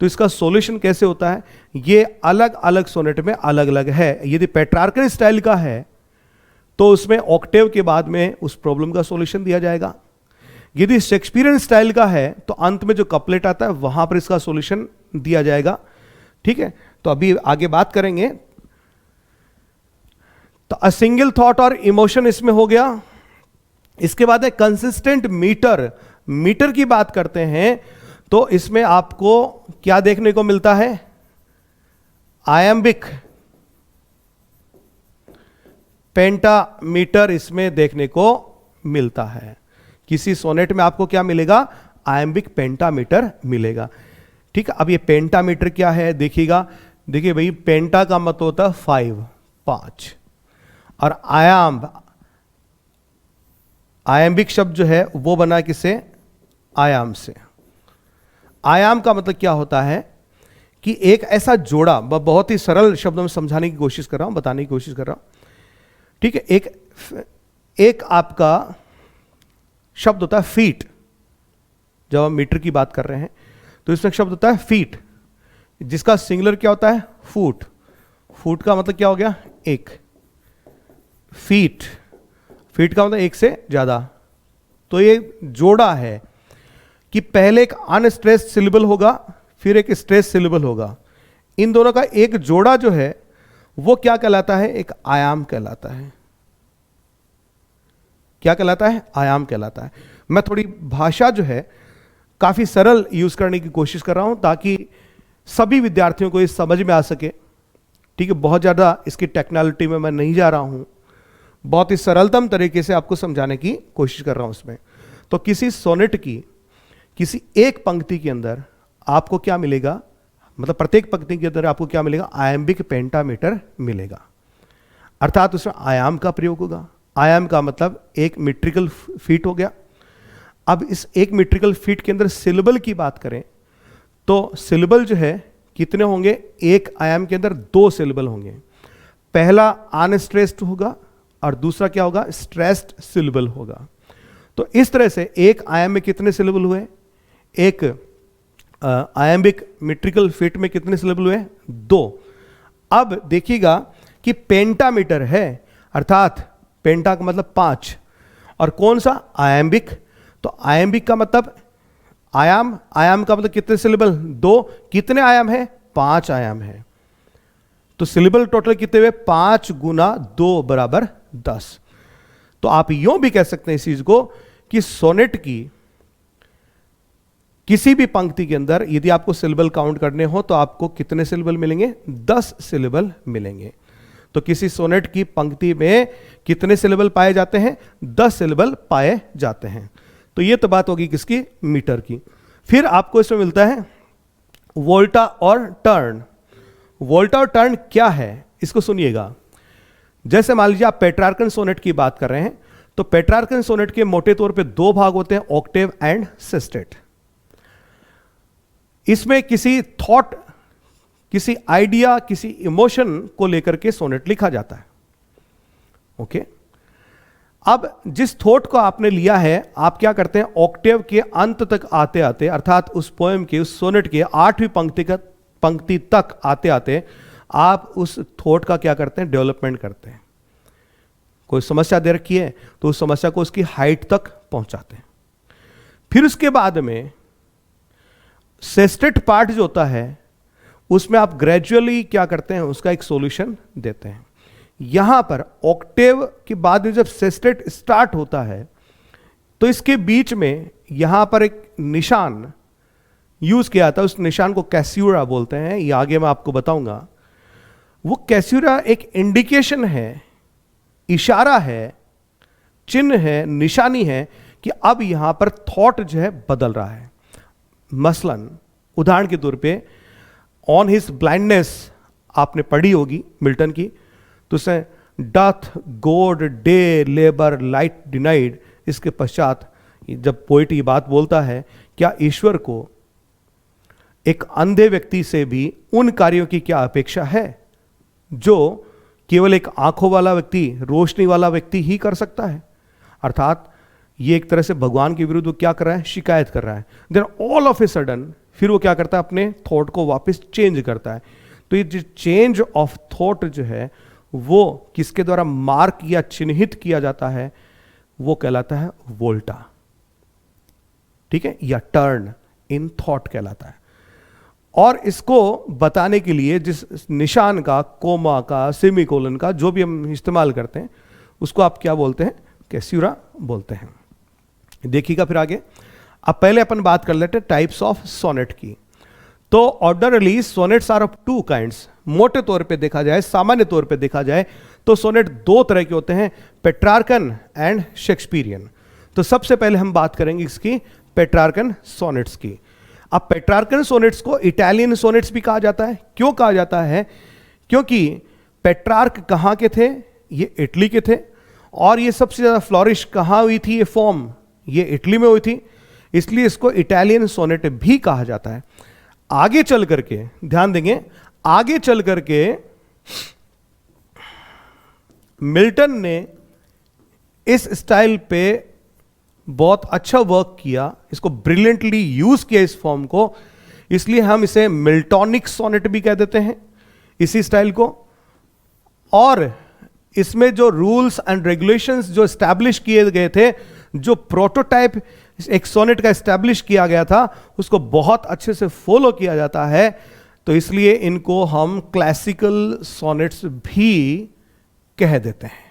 तो इसका सॉल्यूशन कैसे होता है, ये अलग अलग सोनेट में अलग अलग है। यदि पेट्रार्कन स्टाइल का है तो उसमें ऑक्टेव के बाद में उस प्रॉब्लम का सॉल्यूशन दिया जाएगा। यदि शेक्सपियरियन स्टाइल का है तो अंत में जो कपलेट आता है वहां पर इसका सॉल्यूशन दिया जाएगा। ठीक है, तो अभी आगे बात करेंगे। तो अ सिंगल थॉट और इमोशन इसमें हो गया। इसके बाद है कंसिस्टेंट मीटर। मीटर की बात करते हैं तो इसमें आपको क्या देखने को मिलता है? आयम्बिक पेंटामीटर इसमें देखने को मिलता है। किसी सोनेट में आपको क्या मिलेगा? आयम्बिक पेंटामीटर मिलेगा। ठीक है, अब ये पेंटामीटर क्या है देखिएगा। देखिए भाई, पेंटा का मतलब होता है 5, और आयम्बिक शब्द जो है वो बना किससे? आयाम से। आयाम का मतलब क्या होता है कि एक ऐसा जोड़ा, बहुत ही सरल शब्दों में समझाने की कोशिश कर रहा हूं, बताने की कोशिश कर रहा हूं। ठीक है, एक आपका शब्द होता है फीट। जब हम मीटर की बात कर रहे हैं तो इसमें शब्द होता है फीट, जिसका सिंगुलर क्या होता है? फुट। फुट का मतलब क्या हो गया? एक। फीट, फीट का मतलब एक से ज्यादा। तो ये जोड़ा है कि पहले एक अनस्ट्रेस्ड सिलेबल होगा, फिर एक स्ट्रेस सिलेबल होगा। इन दोनों का एक जोड़ा जो है वो क्या कहलाता है? एक आयाम कहलाता है। क्या कहलाता है? आयाम कहलाता है। मैं थोड़ी भाषा जो है काफी सरल यूज करने की कोशिश कर रहा हूं ताकि सभी विद्यार्थियों को ये समझ में आ सके। ठीक है, बहुत ज्यादा इसकी टेक्निकलिटी में मैं नहीं जा रहा हूं, बहुत ही सरलतम तरीके से आपको समझाने की कोशिश कर रहा हूं इसमें। तो किसी सोनेट की किसी एक पंक्ति के अंदर आपको क्या मिलेगा? मतलब प्रत्येक पंक्ति के अंदर आपको क्या मिलेगा? आयाम्बिक पेंटामीटर मिलेगा, अर्थात उसमें आयाम का प्रयोग होगा। आयाम का मतलब एक मीट्रिकल फीट हो गया। अब इस एक मीट्रिकल फीट के अंदर सिलेबल की बात करें तो सिलेबल जो है कितने होंगे? एक आयाम के अंदर 2 सिलेबल होंगे। पहला अनस्ट्रेस्ड होगा और दूसरा क्या होगा? स्ट्रेस्ड सिलेबल होगा। तो इस तरह से एक आयाम में कितने सिलेबल हुए? एक आयाम्बिक मीट्रिकल फीट में कितने सिलेबल हुए? 2। अब देखिएगा कि पेंटामीटर है, अर्थात पेंटा का मतलब 5, और कौन सा? आयाम्बिक। तो आयाम्बिक का मतलब आयाम, आयाम का मतलब कितने सिलेबल? 2। कितने आयाम है? 5 आयाम है। तो सिलेबल टोटल कितने हुए? 5 गुना 2 बराबर 10। तो आप यूं भी कह सकते हैं इस चीज को कि सोनेट की किसी भी पंक्ति के अंदर यदि आपको सिलेबल काउंट करने हो तो आपको कितने सिलेबल मिलेंगे? 10 सिलेबल मिलेंगे। तो किसी सोनेट की पंक्ति में कितने सिलेबल पाए जाते हैं? 10 सिलेबल पाए जाते हैं। तो ये तो बात होगी किसकी? मीटर की। फिर आपको इसमें मिलता है वोल्टा और टर्न। वोल्टा और टर्न क्या है इसको सुनिएगा। जैसे मान लीजिए आप पेट्रार्कन सोनेट की बात कर रहे हैं, तो पेट्रार्कन सोनेट के मोटे तौर पे 2 भाग होते हैं, ऑक्टेव एंड सेस्टेट। इसमें किसी थॉट, किसी आइडिया, किसी इमोशन को लेकर के सोनेट लिखा जाता है। ओके, अब जिस थॉट को आपने लिया है, आप क्या करते हैं? ऑक्टेव के अंत तक आते आते, अर्थात उस पोएम के, उस सोनेट के 8वीं पंक्ति तक आते आते आप उस थॉट का क्या करते हैं? डेवलपमेंट करते हैं। कोई समस्या दे रखी है तो उस समस्या को उसकी हाइट तक पहुंचाते हैं। फिर उसके बाद में सेस्टेट पार्ट जो होता है उसमें आप ग्रेजुअली क्या करते हैं? उसका एक सॉल्यूशन देते हैं। यहां पर ऑक्टेव के बाद में जब सेस्टेट स्टार्ट होता है तो इसके बीच में यहां पर एक निशान यूज किया था, उस निशान को कैस्यूरा बोलते हैं। ये आगे मैं आपको बताऊंगा। वो कैस्यूरा एक इंडिकेशन है, इशारा है, चिन्ह है, निशानी है कि अब यहां पर थॉट जो है बदल रहा है। मसलन उदाहरण के तौर पे ऑन हिज ब्लाइंडनेस आपने पढ़ी होगी मिल्टन की, तो उसने doth God day labour light denied. इसके पश्चात जब पोइट ये बात बोलता है, क्या ईश्वर को एक अंधे व्यक्ति से भी उन कार्यों की क्या अपेक्षा है जो केवल एक आंखों वाला व्यक्ति, रोशनी वाला व्यक्ति ही कर सकता है? अर्थात ये एक तरह से भगवान के विरुद्ध वो क्या कर रहा है? शिकायत कर रहा है। Then all of a sudden फिर वो क्या करता है? अपने थॉट को वापस चेंज करता है। तो ये जो चेंज ऑफ थॉट जो है वो किसके द्वारा मार्क या चिन्हित किया जाता है? वो कहलाता है वोल्टा। ठीक है, या टर्न इन थॉट कहलाता है। और इसको बताने के लिए जिस निशान का, कोमा का, सेमीकोलन का जो भी हम इस्तेमाल करते हैं उसको आप क्या बोलते हैं? कैस्यूरा बोलते हैं। देखिएगा फिर आगे। अब पहले अपन बात कर लेते हैं टाइप्स ऑफ सोनेट की। तो ordinarily sonnets are of 2 kinds. मोटे तौर पे देखा जाए, सामान्य तौर पे देखा जाए तो सोनेट 2 तरह के होते हैं, पेट्रार्कन एंड शेक्सपियरियन। तो सबसे पहले हम बात करेंगे इसकी पेट्रार्कन सोनेट्स की। अब पेट्रार्कन सोनेट्स को इटालियन सोनेट्स भी कहा जाता है। क्यों कहा जाता है? क्योंकि पेट्रार्क कहां के थे? ये इटली के थे। और ये सबसे ज्यादा फ्लोरिश कहां हुई थी? ये फॉर्म ये इटली में हुई थी, इसलिए इसको इटालियन सोनेट भी कहा जाता है। आगे चल करके ध्यान देंगे, आगे चल करके मिल्टन ने इस स्टाइल पे बहुत अच्छा वर्क किया, इसको ब्रिलियंटली यूज किया इस फॉर्म को, इसलिए हम इसे मिल्टॉनिक सोनेट भी कह देते हैं इसी स्टाइल को। और इसमें जो रूल्स एंड रेगुलेशंस जो एस्टैब्लिश किए गए थे, जो प्रोटोटाइप एक सोनेट का एस्टैब्लिश किया गया था, उसको बहुत अच्छे से फॉलो किया जाता है, तो इसलिए इनको हम क्लासिकल सोनेट्स भी कह देते हैं।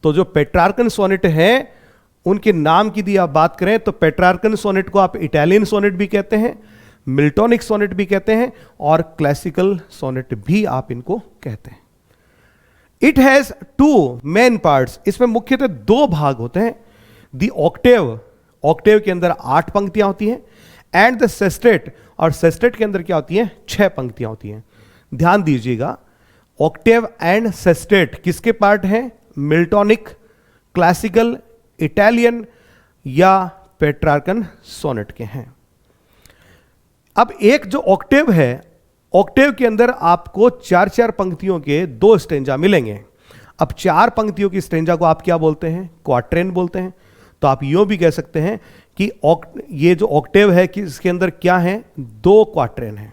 तो जो पेट्रार्कन सोनेट है उनके नाम की यदि आप बात करें तो पेट्रार्कन सोनेट को आप इटालियन सोनेट भी कहते हैं, मिल्टॉनिक सोनेट भी कहते हैं, और क्लासिकल सोनेट भी आप इनको कहते हैं। It has two main parts, इसमें मुख्यतः दो भाग होते हैं। द ऑक्टेव, ऑक्टेव के अंदर 8 पंक्तियां होती हैं, एंड द सेस्टेट, और सेस्टेट के अंदर क्या होती हैं, 6 पंक्तियां होती हैं। ध्यान दीजिएगा, ऑक्टेव एंड सेस्टेट किसके पार्ट हैं, मिल्टॉनिक, क्लासिकल, इटालियन या पेट्रार्कन सोनेट के हैं। अब एक जो ऑक्टेव है, ऑक्टेव के अंदर आपको 4-4 पंक्तियों के 2 स्टेंजा मिलेंगे। अब 4 पंक्तियों की स्टेंजा को आप क्या बोलते हैं, क्वाट्रेन बोलते हैं। तो आप यूं भी कह सकते हैं कि ये जो ऑक्टेव है कि इसके अंदर क्या है, 2 क्वाट्रेन है।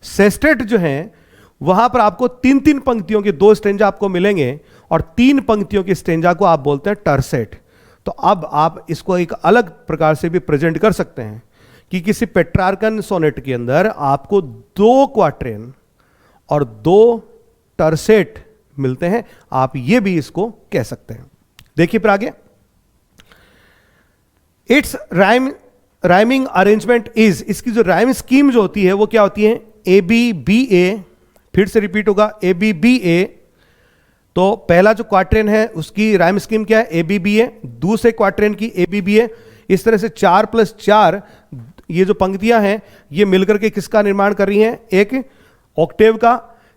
सेस्टेट जो है वहां पर आपको 3-3 पंक्तियों के 2 स्टेंजा आपको मिलेंगे, और 3 पंक्तियों की स्टेंजा को आप बोलते हैं टर्सेट। तो अब आप इसको एक अलग प्रकार से भी प्रेजेंट कर सकते हैं कि किसी पेट्रार्कन सोनेट के अंदर आपको 2 क्वाट्रेन और 2 टर्सेट मिलते हैं, आप ये भी इसको कह सकते हैं। देखिए फिर आगे, इट्स राइमिंग अरेंजमेंट इज, इसकी जो राइम स्कीम जो होती है वो क्या होती है, ए बी बी ए, फिर से रिपीट होगा ए बी बी ए। तो पहला जो क्वाट्रेन है उसकी राइम स्कीम क्या है, ए बी बी ए, दूसरे क्वाट्रेन की ए बी बी ए। इस तरह से 4+4 ये जो पंक्तियां हैं ये मिलकर के किसका निर्माण कर रही हैं, एक ऑक्टेव का।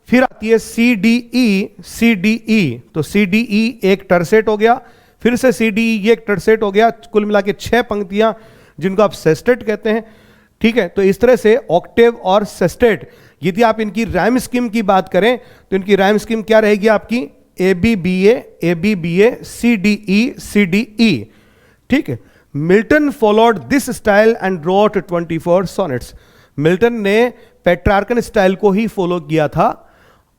फिर आती है सी डी ई, सी डी ई, तो सी डी ई एक टर्सेट हो गया, फिर से सी डी ई ये एक टर्सेट हो गया, कुल मिला के 6 पंक्तियां जिनको आप सेस्टेट कहते हैं। ठीक है, तो इस तरह से ऑक्टेव और सेस्टेट, यदि आप इनकी राइम स्कीम की बात करें तो इनकी राइम स्कीम क्या रहेगी आपकी, A B B A, C D E, C D E. ठीक है, Milton followed this style and wrote 24 sonnets. Milton ने पेट्रार्कन स्टाइल को ही फॉलो किया था,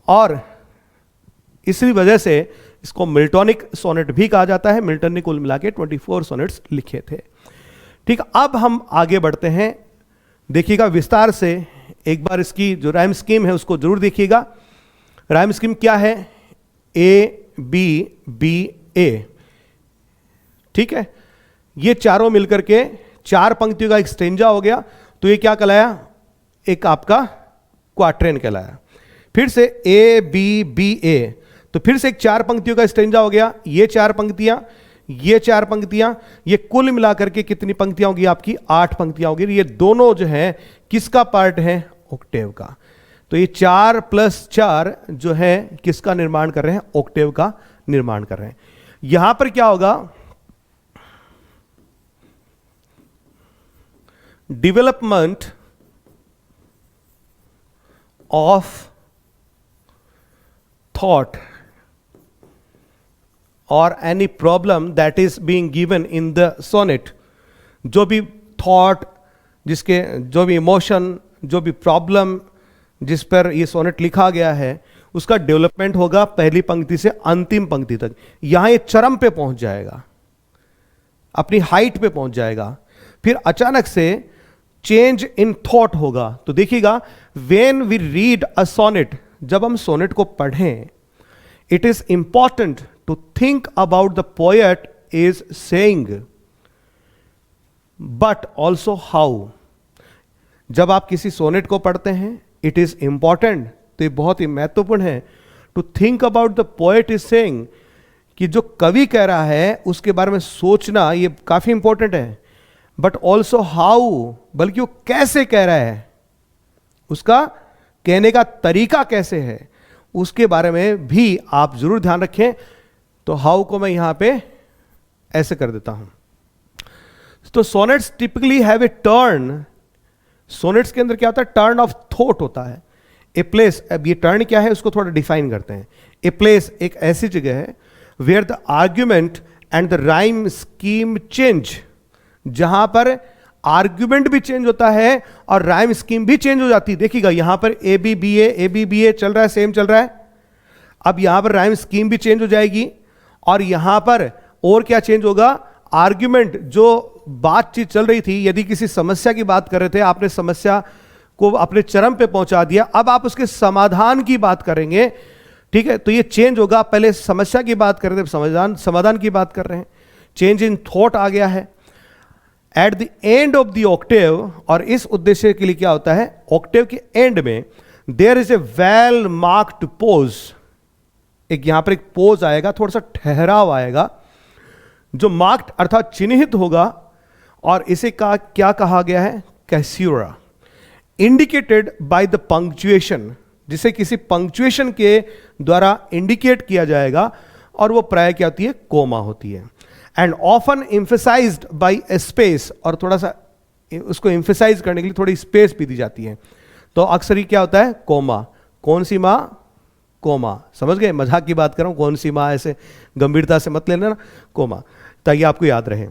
और इसी वजह से इसको मिल्टॉनिक सोनेट भी कहा जाता है। मिल्टन ने कुल मिला के 24 सोनेट्स लिखे थे। ठीक, अब हम आगे बढ़ते हैं, देखिएगा विस्तार से एक बार इसकी जो राइम स्कीम है उसको जरूर देखिएगा। राइम स्कीम क्या है, ए बी बी ए। ठीक है, ये चारों मिलकर के 4 पंक्तियों का एक स्टेंजा हो गया, तो ये क्या कहलाया, एक आपका क्वाट्रेन कहलाया। फिर से ए बी बी ए, तो फिर से एक 4 पंक्तियों का स्टेंजा हो गया, ये 4 पंक्तियां, ये 4 पंक्तियां, ये कुल मिलाकर के कितनी पंक्तियां होगी आपकी, 8 पंक्तियां होगी। ये दोनों जो है किसका पार्ट है, ऑक्टेव का। तो ये 4+4 जो है किसका निर्माण कर रहे हैं, ऑक्टेव का निर्माण कर रहे हैं। यहां पर क्या होगा, डेवलपमेंट ऑफ थॉट और any problem that is being given in the sonnet. जो भी थॉट, जिसके जो भी इमोशन, जो भी प्रॉब्लम जिस पर ये सोनेट लिखा गया है, उसका डेवलपमेंट होगा पहली पंक्ति से अंतिम पंक्ति तक। यहां ये चरम पे पहुंच जाएगा, अपनी हाइट पे पहुंच जाएगा, फिर अचानक से चेंज इन थॉट होगा। तो देखिएगा, when we read a sonnet, जब हम सोनेट को पढ़ें, it is important to think about the poet is saying, but also how. जब आप किसी सोनेट को पढ़ते हैं, इट इज इंपॉर्टेंट, तो ये बहुत ही महत्वपूर्ण है, to think about the poet is saying, कि जो कवि कह रहा है उसके बारे में सोचना ये काफी इंपॉर्टेंट है। बट ऑल्सो हाउ, बल्कि वो कैसे कह रहा है, उसका कहने का तरीका कैसे है, उसके बारे में भी आप जरूर ध्यान रखें। तो हाउ को मैं यहां पे ऐसे कर देता हूं। तो sonnets typically have a turn, sonnets के अंदर क्या होता है, टर्न ऑफ थॉट होता है। ए प्लेस, अब ये टर्न क्या है उसको थोड़ा डिफाइन करते हैं। ए प्लेस एक ऐसी जगह है where the argument and the rhyme scheme change, जहां पर आर्ग्यूमेंट भी चेंज होता है और राइम स्कीम भी चेंज हो जाती है। देखिएगा यहां पर ए बी बी ए चल रहा है, सेम चल रहा है। अब यहां पर राइम स्कीम भी चेंज हो जाएगी और यहां पर और क्या चेंज होगा, आर्ग्यूमेंट, जो बातचीत चल रही थी, यदि किसी समस्या की बात कर रहे थे, आपने समस्या को अपने चरम पे पहुंचा दिया, अब आप उसके समाधान की बात करेंगे, ठीक है, तो ये चेंज होगा। पहले समस्या की बात कर रहे थे, समाधान की बात कर रहे हैं, चेंज इन थॉट आ गया है। At the end of the Octave, और इस उद्देश्य के लिए क्या होता है, ऑक्टेव के एंड में there is a well marked pause, एक यहां पर एक पोज आएगा, थोड़ा सा ठहराव आएगा, जो मार्क्ड अर्थात चिन्हित होगा, और इसे क्या कहा गया है, कैस्यूरा, इंडिकेटेड बाय द पंक्चुएशन, जिसे किसी पंक्चुएशन के द्वारा इंडिकेट किया जाएगा, और वो प्राय क्या होती है, कोमा होती है। And often emphasised by a space, और थोड़ा सा उसको एम्फेसाइज करने के लिए थोड़ी स्पेस भी दी जाती है, तो अक्सर ही क्या होता है, कोमा। कौन सी मां, कोमा, समझ गए, मजाक की बात कर रहा हूं, कौन सी मां, ऐसे गंभीरता से मत लेना ना, कोमा, ताकि आपको याद रहे।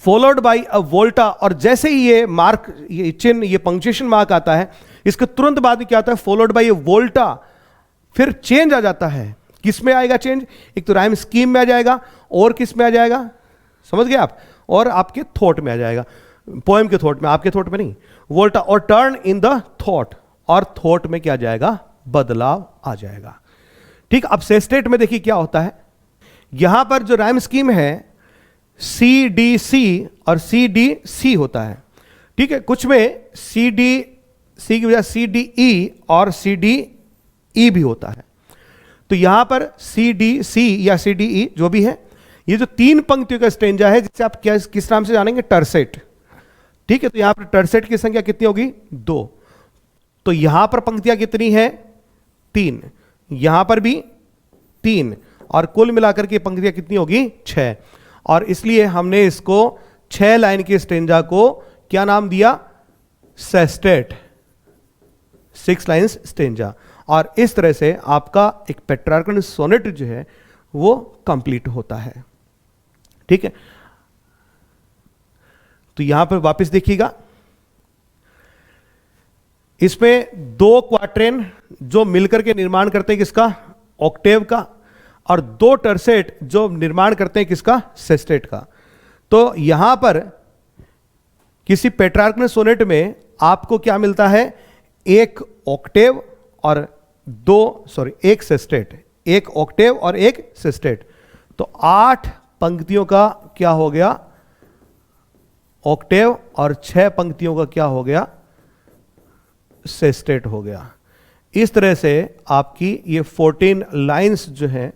फॉलोड बाय अ वोल्टा, और जैसे ही ये मार्क, ये चिन्ह, ये पंक्चुएशन मार्क आता है, इसके तुरंत बाद में क्या आता है, फॉलोड बाय ए वोल्टा, फिर चेंज आ जाता है। किस में आएगा चेंज, एक तो राइम स्कीम में आ जाएगा, और किस में आ जाएगा, समझ गए आप, और आपके थॉट में आ जाएगा, पोएम के थॉट में, आपके थॉट में नहीं, वोल्टा, और टर्न इन द थॉट, और थॉट में क्या जाएगा, बदलाव आ जाएगा। ठीक, अब सेस्टेट में देखिए क्या होता है, यहां पर जो राइम स्कीम है सी डी सी और सी डी सी होता है, ठीक है, कुछ में सी डी सी की वजह सी डी ई और सी डी ई भी होता है। तो यहां पर सी डी सी या सी डी ई जो भी है, ये जो तीन पंक्तियों का स्टेंजा है, जिसे आप क्या किस नाम से जानेंगे, टर्सेट, ठीक है। तो यहां पर टर्सेट की संख्या कितनी होगी, 2। तो यहां पर पंक्तियां कितनी है, 3, यहां पर भी 3, और कुल मिलाकर के पंक्तियां कितनी होगी, 6। और इसलिए हमने इसको 6 लाइन के स्टेंजा को क्या नाम दिया, सेस्टेट, 6 लाइन्स स्टेंजा। और इस तरह से आपका एक पेट्रार्कन सोनेट जो है वो कंप्लीट होता है, ठीक है। तो यहां पर वापस देखिएगा, इसमें 2 क्वार्टेन जो मिलकर के निर्माण करते हैं किसका, ऑक्टेव का, और 2 टर्सेट जो निर्माण करते हैं किसका, सेस्टेट का। तो यहां पर किसी पेट्रार्कन सोनेट में आपको क्या मिलता है, एक ऑक्टेव और 1 सेस्टेट, एक ऑक्टेव और एक सेस्टेट। तो 8 पंक्तियों का क्या हो गया, ऑक्टेव, और 6 पंक्तियों का क्या हो गया, सेस्टेट हो गया। इस तरह से आपकी ये 14 लाइंस जो है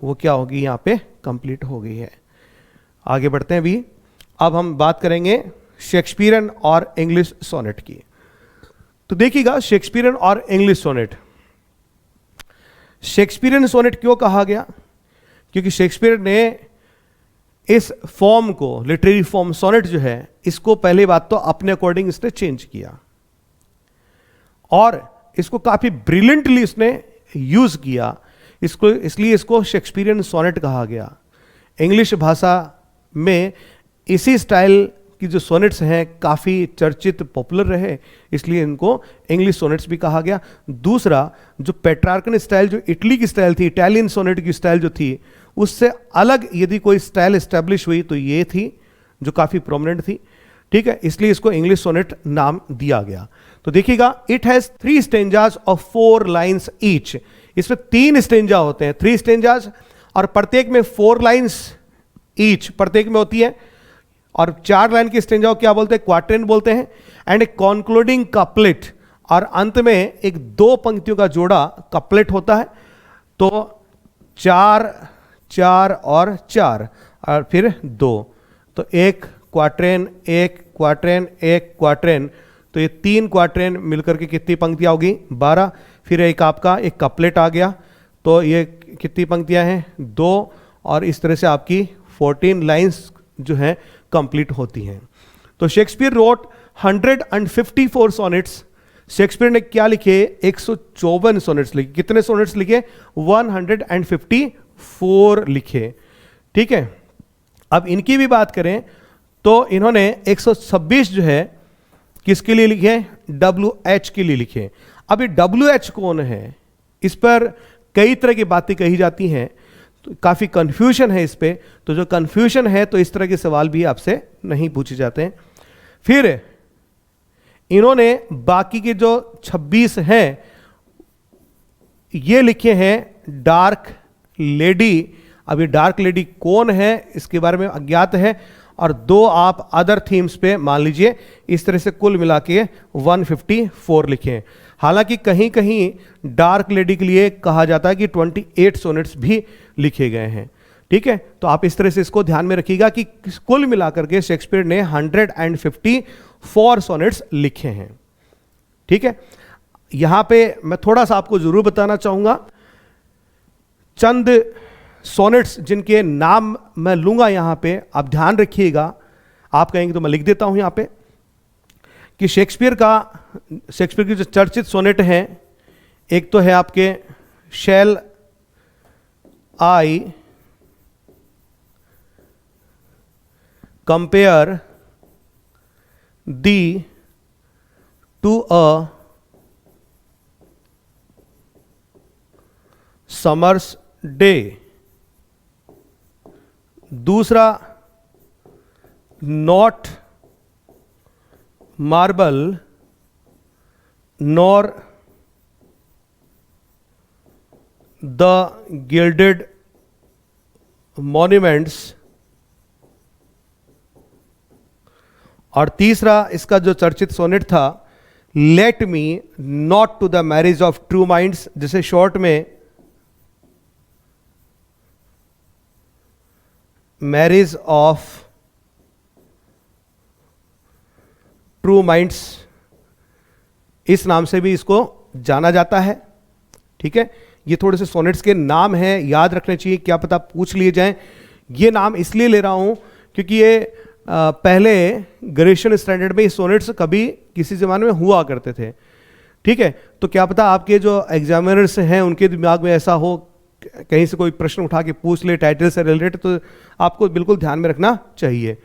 वो क्या होगी, यहां पे कंप्लीट हो गई है। आगे बढ़ते हैं अभी। अब हम बात करेंगे शेक्सपियरन और इंग्लिश सोनेट की। तो देखिएगा, शेक्सपियरन और इंग्लिश सोनेट, शेक्सपियरन सोनेट क्यों कहा गया, क्योंकि शेक्सपियर ने इस फॉर्म को, लिटरेरी फॉर्म सोनेट जो है, इसको पहली बात तो अपने अकॉर्डिंग इसने चेंज किया, और इसको काफी ब्रिलियंटली इसने यूज किया, इसको, इसलिए इसको शेक्सपियरन सोनेट कहा गया। इंग्लिश भाषा में इसी स्टाइल की जो सोनेट्स हैं काफ़ी चर्चित, पॉपुलर रहे, इसलिए इनको इंग्लिश सोनेट्स भी कहा गया। दूसरा, जो पेट्रार्कन स्टाइल, जो इटली की स्टाइल थी, इटालियन सोनेट की स्टाइल जो थी, उससे अलग यदि कोई स्टाइल एस्टेब्लिश हुई तो ये थी, जो काफ़ी प्रोमिनेंट थी, ठीक है, इसलिए इसको इंग्लिश सोनेट नाम दिया गया। तो देखिएगा, it has 3 stanzas of 4 lines each, इसमें 3 स्टेंजा होते हैं, 3 स्टेंजाज, और प्रत्येक में 4 लाइन्स ईच प्रत्येक में होती है, और 4 लाइन की स्टेंजा को क्या बोलते हैं, क्वार्टेन बोलते हैं। एंड ए कॉन्क्लूडिंग कपलेट, और अंत में एक 2 पंक्तियों का जोड़ा कपलेट होता है। तो 4 4 और 4, और फिर 2, तो 1 क्वार्टेन 1 क्वार्टेन 1 क्वार्टेन, तो ये 3 क्वार्टेन मिलकर के कितनी पंक्तियां होगी, 12। फिर एक आपका एक कपलेट आ गया, तो ये कितनी पंक्तियां हैं, 2, और इस तरह से आपकी 14 लाइन्स जो हैं कंप्लीट होती हैं। तो शेक्सपियर रोट 154 सोनेट्स। शेक्सपियर ने क्या लिखे, 154 सोनेट्स लिखे। कितने सोनेट्स लिखे, 154 लिखे, ठीक है। अब इनकी भी बात करें तो इन्होंने 126 जो है किसके लिए लिखे? WH के लिए लिखे। अब ये WH कौन है, इस पर कई तरह की बातें कही जाती हैं, तो काफी कंफ्यूजन है इस पे। तो जो कंफ्यूजन है तो इस तरह के सवाल भी आपसे नहीं पूछे जाते हैं। फिर इन्होंने बाकी के जो 26 हैं ये लिखे हैं डार्क लेडी। अब ये डार्क लेडी कौन है इसके बारे में अज्ञात है, और 2 आप अदर थीम्स पे मान लीजिए। इस तरह से कुल मिला के 154 लिखे हैं। हालांकि कहीं कहीं डार्क लेडी के लिए कहा जाता है कि 28 सोनेट्स भी लिखे गए हैं। ठीक है, तो आप इस तरह से इसको ध्यान में रखिएगा कि कुल मिलाकर के शेक्सपियर ने 154 सोनेट्स लिखे हैं। ठीक है, यहां पे मैं थोड़ा सा आपको जरूर बताना चाहूंगा, चंद सोनेट्स जिनके नाम मैं लूंगा यहां पे, आप ध्यान रखिएगा। आप कहेंगे तो मैं लिख देता हूं यहां पे कि शेक्सपियर की जो चर्चित सोनेट हैं, एक तो है आपके shall I compare thee to a summer's day. दूसरा not marble nor the gilded monuments. और तीसरा इसका जो चर्चित सोनेट था, let me not to the marriage of true minds, जिसे शॉर्ट में मैरिज ऑफ ट्रू माइंड्स, इस नाम से भी इसको जाना जाता है। ठीक है, ये थोड़े से सोनेट्स के नाम हैं, याद रखने चाहिए, क्या पता पूछ लिए जाएं। ये नाम इसलिए ले रहा हूं क्योंकि ये पहले ग्रेजुएशन स्टैंडर्ड में ये सोनेट्स कभी किसी ज़माने में हुआ करते थे। ठीक है, तो क्या पता आपके जो एग्जामिनर्स हैं उनके दिमाग में ऐसा हो, कहीं से कोई प्रश्न उठा के पूछ ले टाइटल से रिलेटेड, तो आपको बिल्कुल ध्यान में रखना चाहिए।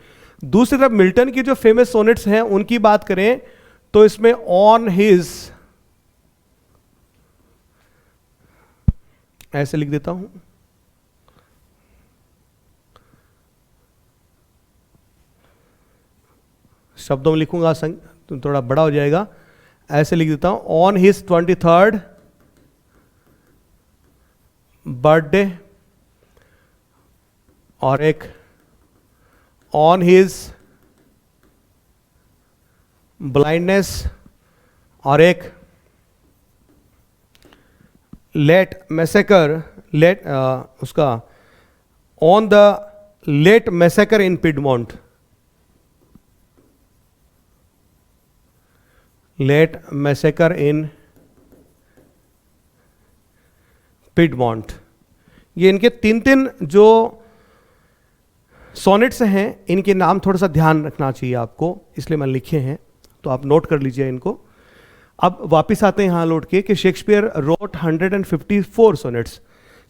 दूसरी तरफ मिल्टन की जो फेमस सोनेट्स हैं उनकी बात करें तो इसमें ऑन हिज, ऐसे लिख देता हूं, शब्दों में लिखूंगा तो थोड़ा बड़ा हो जाएगा, ऐसे लिख देता हूं, ऑन हिज 23rd बर्थडे, और एक ऑन हिज ब्लाइंडनेस, और एक लेट मैसेकर, उसका on the late massacre in Piedmont, late massacre in Piedmont. ये इनके 3 जो सोनेट्स हैं, इनके नाम थोड़ा सा ध्यान रखना चाहिए आपको, इसलिए मैंने लिखे हैं, तो आप नोट कर लीजिए इनको। अब वापस आते हैं यहां लौट के कि शेक्सपियर रोट 154 सोनेट्स।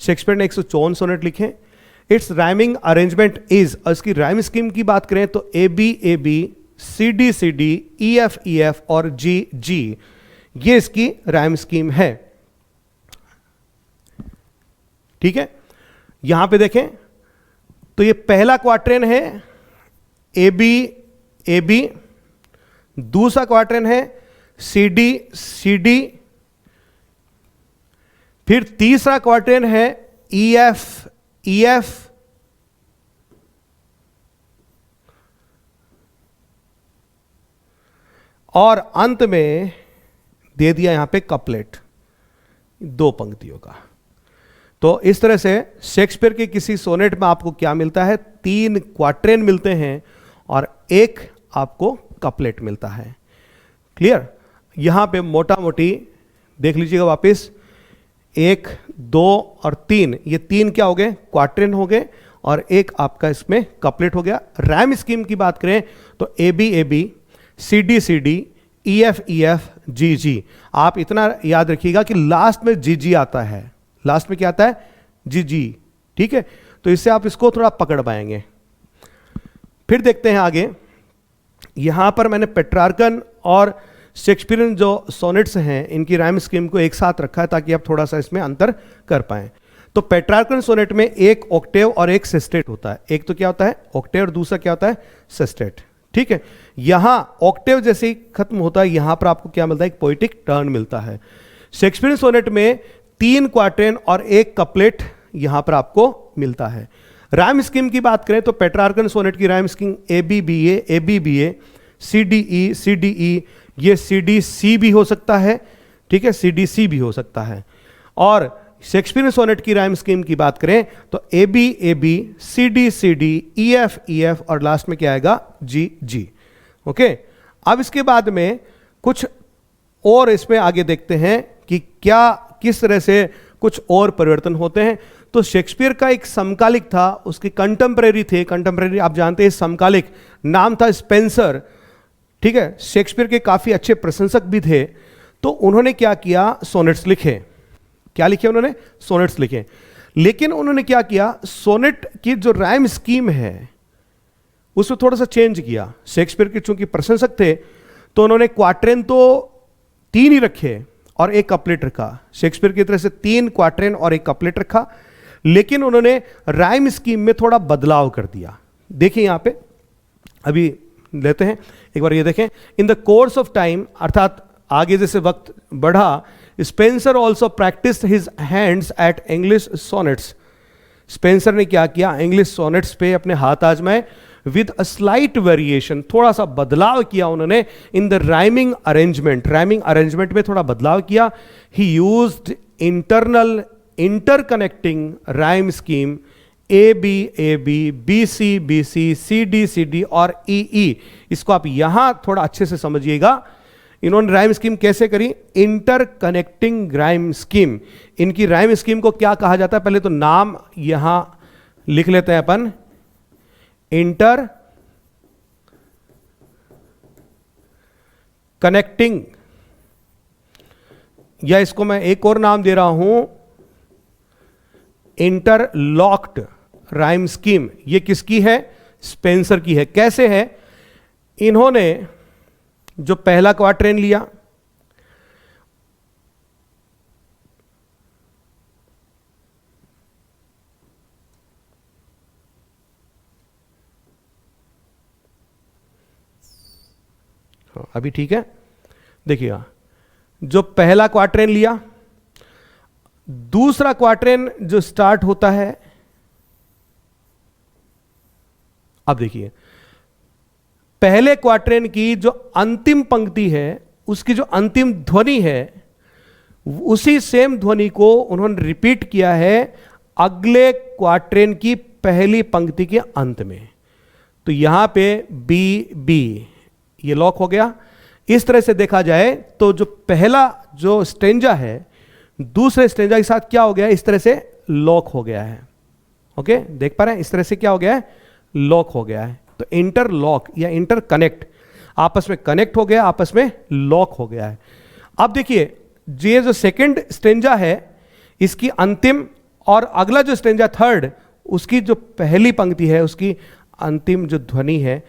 शेक्सपियर ने 154 सोनेट लिखे। इट्स राइमिंग अरेंजमेंट इज, इसकी राइम स्कीम की बात करें तो AB CD CD EF और GG, ये इसकी राइम स्कीम है। ठीक है, यहां पे देखें तो ये पहला क्वार्टेन है AB, दूसरा क्वार्टेन है CD, फिर तीसरा क्वार्टेन है EF, और अंत में दे दिया यहां पे कपलेट 2 पंक्तियों का। तो इस तरह से शेक्सपियर के किसी सोनेट में आपको क्या मिलता है, 3 क्वार्टेन मिलते हैं और 1 आपको कपलेट मिलता है। क्लियर? यहां पे मोटा मोटी देख लीजिएगा वापस, 1 2 और 3, ये 3 क्या हो गए, क्वार्टेन हो गए, और 1 आपका इसमें कपलेट हो गया। रैम स्कीम की बात करें तो AB CD EF GG। आप इतना याद रखिएगा कि लास्ट में GG आता है, लास्ट में क्या आता है, GG। ठीक है, तो तो इससे आप इसको थोड़ा पकड़ पाएंगे। फिर देखते हैं आगे, यहां पर मैंने पेट्रार्कन और शेक्सपियरियन जो सोनेट्स हैं इनकी राइम स्कीम को एक साथ रखा है ताकि आप थोड़ा सा इसमें अंतर कर पाएं। तो पेट्रार्कन सोनेट में एक ऑक्टेव और एक सेस्टेट होता है। एक तो क्या होता है ऑक्टेव और दूसरा क्या होता है सेस्टेट, ठीक है। यहां ऑक्टेव जैसे ही खत्म होता है यहां पर आपको क्या मिलता है, एक पोएटिक टर्न मिलता है। शेक्सपियरियन सोनेट में 3 क्वार्टेन और 1 कपलेट यहां पर आपको मिलता है। राइम स्कीम की बात करें तो पेट्रार्कन सोनेट की rhyme scheme ABBA ABBA CDE CDE, ये CDC भी हो सकता है, ठीक है, CDC भी हो सकता है। और शेक्सपियरियन सोनेट की राइम स्कीम की बात करें तो ABAB CD EF और लास्ट में क्या आएगा GG। ओके, अब इसके बाद में कुछ और इसमें आगे देखते हैं कि क्या किस तरह से कुछ और परिवर्तन होते हैं। तो शेक्सपियर का एक समकालिक था, उसके कंटेम्परेरी थे, कंटेम्परेरी आप जानते हैं समकालिक नाम था स्पेंसर, ठीक है। शेक्सपियर के काफी अच्छे प्रशंसक भी थे। तो उन्होंने क्या किया, सोनेट्स लिखे। क्या लिखे उन्होंने, सोनेट्स लिखे। लेकिन उन्होंने क्या किया, सोनेट की जो राइम स्कीम है उसमें थोड़ा सा चेंज किया। शेक्सपियर के चूंकि प्रशंसक थे तो उन्होंने क्वार्टेन तो 3 ही रखे और 1 कपलेट रखा। शेक्सपियर की तरह से 3 क्वार्टेन और 1 कपलेट रखा, लेकिन उन्होंने राइम स्कीम में थोड़ा बदलाव कर दिया। देखिए यहां पे अभी लेते हैं एक बार, ये देखें। In the course of time, अर्थात आगे जैसे वक्त बढ़ा, Spencer also practice his hands eight English sonnets. Spencer ने क्या किया, इंग्लिश सोनेट्स पे अपने हाथ आजमाए विद अ स्लाइट वेरिएशन, थोड़ा सा बदलाव किया उन्होंने in the rhyming arrangement. Rhyming arrangement में थोड़ा बदलाव किया। ही used internal interconnecting rhyme scheme ABAB BC CD और EE। इसको आप यहां थोड़ा अच्छे से समझिएगा। इन्होंने राइम स्कीम कैसे करी, इंटरकनेक्टिंग राइम स्कीम। इनकी राइम स्कीम को क्या कहा जाता है, पहले तो नाम यहां लिख लेते हैं अपन, इंटर कनेक्टिंग, या इसको मैं एक और नाम दे रहा हूं, इंटरलॉक्ड राइम स्कीम। ये किसकी है, स्पेंसर की है। कैसे है, इन्होंने जो पहला क्वार्टेन लिया, अभी ठीक है, देखिएगा, जो पहला क्वार्टेन लिया, दूसरा क्वार्टेन जो स्टार्ट होता है, अब देखिए पहले क्वार्टेन की जो अंतिम पंक्ति है उसकी जो अंतिम ध्वनि है उसी सेम ध्वनि को उन्होंने रिपीट किया है अगले क्वार्टेन की पहली पंक्ति के अंत में। तो यहां पे बी बी ये लॉक हो गया। इस तरह से देखा जाए तो जो पहला जो स्टेंजा है दूसरे स्टेंजा के साथ क्या हो गया, इस तरह से लॉक हो गया है। ओके, देख पा रहे हैं, इस तरह से क्या हो गया है, लॉक हो गया है। तो इंटरलॉक या इंटरकनेक्ट, आपस में कनेक्ट हो गया, आपस में लॉक हो गया है। अब देखिए ये जो सेकंड स्टेंजा है इसकी अंतिम और अगला जो स्टेंजा थर्ड, उसकी जो पहली पंक्ति है उसकी अंतिम जो ध्वनि है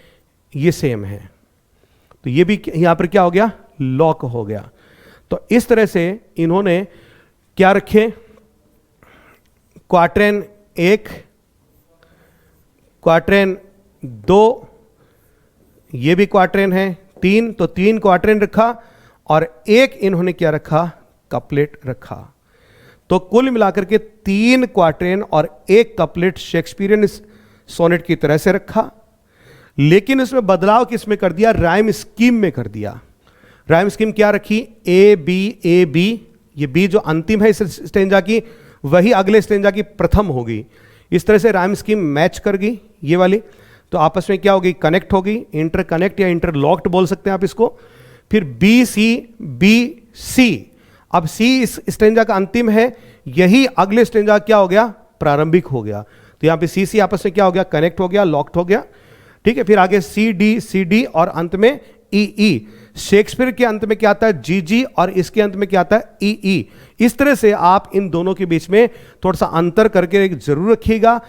ये सेम है। तो ये भी यहां पर क्या हो गया, लॉक हो गया। तो इस तरह से इन्होंने क्या रखे, क्वार्टेन 1, क्वार्टेन 2, ये भी क्वार्टेन है 3, तो 3 क्वार्टेन रखा और 1 इन्होंने क्या रखा, कपलेट रखा। तो कुल मिलाकर के 3 क्वार्टेन और 1 कपलेट शेक्सपियरियन सोनेट की तरह से रखा, लेकिन इसमें बदलाव किसमें कर दिया, राइम स्कीम में कर दिया। राइम स्कीम क्या रखी, ए बी, ये बी जो अंतिम है इस स्टेंजा की वही अगले स्टेंजा की प्रथम होगी। इस तरह से राइम स्कीम मैच कर गई ये वाली, तो आपस में क्या होगी, कनेक्ट होगी, इंटरकनेक्ट या इंटरलॉक्ड बोल सकते हैं आप इसको। फिर बी सी, अब सी इस स्टेंजा का अंतिम है, यही अगले स्टेंजा क्या हो गया, प्रारंभिक हो गया। तो यहां पे सी आपस में क्या हो गया, कनेक्ट हो गया, लॉक्ड हो गया, ठीक है। फिर आगे सी डी और अंत में ई। शेक्सपियर के अंत में क्या आता है, जी और इसके अंत में क्या आता है, ई। इस तरह से आप इन दोनों के बीच में थोड़ा सा अंतर करके जरूर रखिएगा।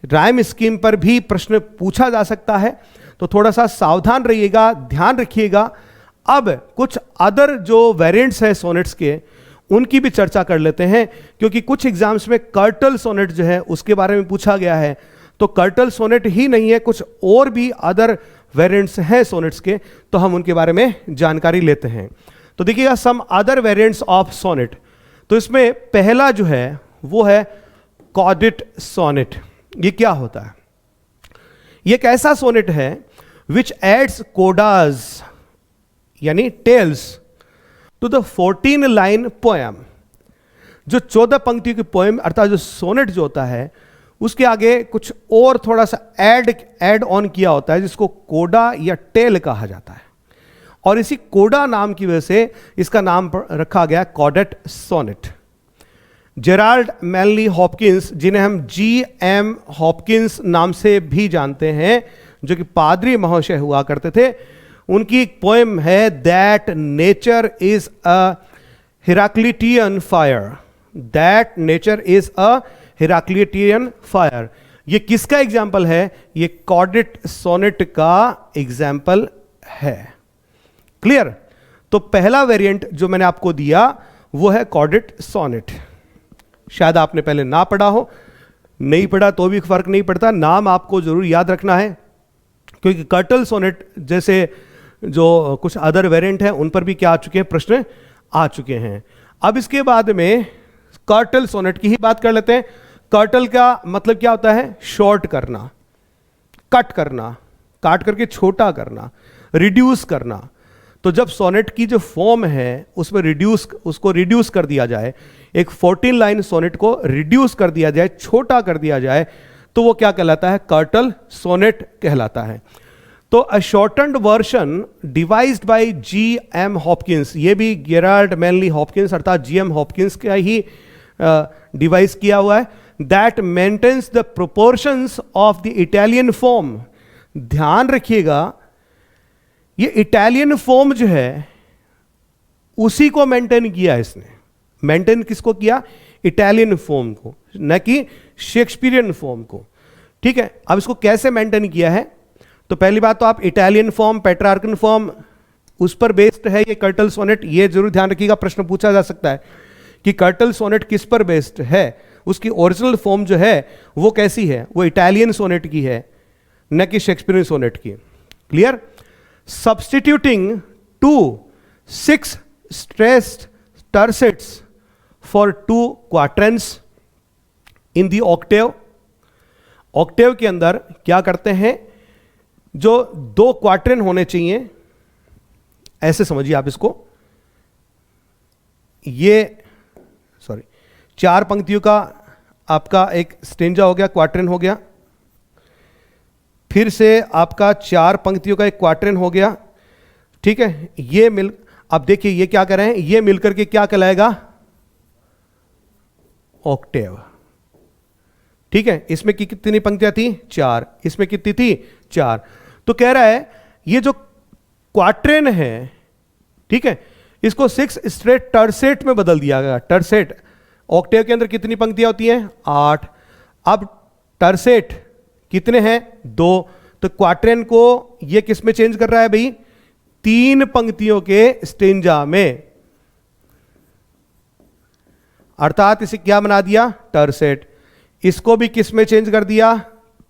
राइम स्कीम पर भी प्रश्न पूछा जा सकता है, तो थोड़ा सा सावधान रहिएगा, ध्यान रखिएगा। अब कुछ अदर जो वेरिएंट्स है सोनेट्स के, उनकी भी चर्चा कर लेते हैं, क्योंकि कुछ एग्जाम्स में कर्टल सोनेट जो है उसके बारे में पूछा गया है। तो कर्टल सोनेट ही नहीं है, कुछ और भी अदर वेरिएंट्स हैं सोनेट्स के, तो हम उनके बारे में जानकारी लेते हैं। तो देखिएगा, some other variants of sonnet. तो इसमें पहला जो है वो है कॉडेट सोनेट। ये क्या होता है? ये एक ऐसा सोनेट है विच एड्स कोडाज यानी tails to the 14 line poem. जो 14 पंक्तियों की पोएम अर्थात जो सोनेट जो होता है उसके आगे कुछ और थोड़ा सा ऐड ऑन किया होता है, जिसको कोडा या टेल कहा जाता है। और इसी कोडा नाम की वजह से इसका नाम रखा गया caudate sonnet. Gerard Manley Hopkins, जिन्हें हम G.M. हॉपकिंस नाम से भी जानते हैं, जो कि पादरी महाशय हुआ करते थे, उनकी एक पोएम है that nature is a Heraclitean fire. That nature is a Heraclitean fire. ये किसका एग्जाम्पल है? ये कॉडेट सोनेट का एग्जाम्पल है। क्लियर? तो पहला वेरिएंट जो मैंने आपको दिया वो है कॉडेट सोनेट। शायद आपने पहले ना पढ़ा हो, नहीं पढ़ा तो भी फर्क नहीं पड़ता, नाम आपको जरूर याद रखना है, क्योंकि कर्टल सोनेट जैसे जो कुछ अदर वेरिएंट हैं उन पर भी क्या आ चुके हैं, प्रश्न आ चुके हैं। अब इसके बाद में कर्टल सोनेट की ही बात कर लेते हैं। कर्टल का मतलब क्या होता है? शॉर्ट करना, कट करना, काट करके छोटा करना, रिड्यूस करना। तो जब सोनेट की जो फॉर्म है उसमें उसको रिड्यूस कर दिया जाए, एक 14 लाइन सोनेट को रिड्यूस कर दिया जाए, छोटा कर दिया जाए, तो वो क्या कहलाता है? कर्टल सोनेट कहलाता है। तो a shortened version devised by G.M. Hopkins, ये भी जेराल्ड मैनली हॉपकिंस अर्थात G.M. हॉपकिंस का ही डिवाइस किया हुआ है, that maintains the proportions of the Italian form. ध्यान रखिएगा, ये इटालियन फॉर्म जो है उसी को मेंटेन किया इसने। मेंटेन किसको किया? इटालियन फॉर्म को, न कि शेक्सपियरियन फॉर्म को। ठीक है, अब इसको कैसे मेंटेन किया है? तो पहली बात तो आप इटालियन फॉर्म, पेट्रार्कन फॉर्म, उस पर बेस्ड है ये कर्टल सोनेट। ये जरूर ध्यान रखिएगा, प्रश्न पूछा जा सकता है कि कर्टल सोनेट किस पर बेस्ड है, उसकी ओरिजिनल फॉर्म जो है वो कैसी है? वो इटालियन सोनेट की है, न कि शेक्सपियरियन सोनेट की। Clear? Substituting 2 6 stressed tercets for 2 quatrains in the octave। Octave के अंदर क्या करते हैं? जो 2 क्वार्टेन होने चाहिए, ऐसे समझिए आप इसको, ये 4 पंक्तियों का आपका एक स्टेंजा हो गया, क्वार्टेन हो गया, फिर से आपका 4 पंक्तियों का एक क्वार्टेन हो गया। ठीक है, ये मिल, अब देखिए ये क्या कर रहे हैं, ये मिलकर के क्या कहलाएगा? ऑक्टेव। ठीक है, इसमें कितनी पंक्तियां थी? 4। इसमें कितनी थी? 4। तो कह रहा है ये जो क्वार्टेन है, ठीक है, इसको 6 स्ट्रेट टर्सेट में बदल दिया गया। टर्सेट, ऑक्टेव के अंदर कितनी पंक्तियां होती हैं? 8। अब टर्सेट कितने हैं? 2। तो क्वार्टेन को ये किस में चेंज कर रहा है भाई? 3 पंक्तियों के स्टेंजा में, अर्थात इसे क्या बना दिया? टर्सेट। इसको भी किस में चेंज कर दिया?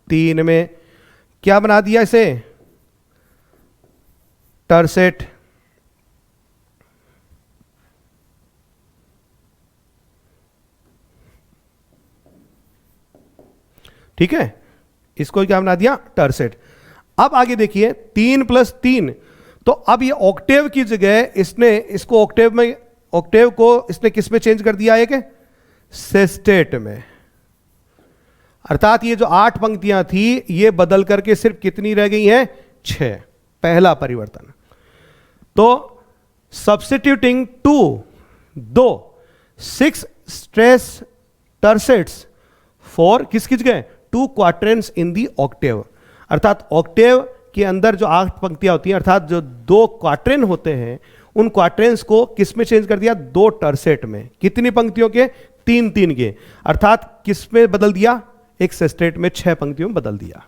3 में। क्या बना दिया इसे? टर्सेट। ठीक है, इसको क्या बना दिया? टर्सेट। अब आगे देखिए 3 + 3, तो अब ये ऑक्टेव की जगह इसने इसको ऑक्टेव को इसने किस में चेंज कर दिया? एक सेस्टेट में। अर्थात ये जो 8 पंक्तियां थी ये बदल करके सिर्फ कितनी रह गई हैं? 6। पहला परिवर्तन। तो सब्स्टिट्यूटिंग 2 6 स्ट्रेस टर्सेट्स फॉर किसकी जगह? 2 क्वार्टेन्स इन दी ऑक्टेव। अर्थात ऑक्टेव के अंदर जो 8 पंक्तियां होती हैं, अर्थात जो 2 क्वार्टेन होते हैं, उन क्वार्टेन्स को किस में चेंज कर दिया? 2 टर्सेट में। कितनी पंक्तियों के? 3 के। अर्थात किस में बदल दिया? एक सेस्टेट में 6 पंक्तियों में बदल दिया।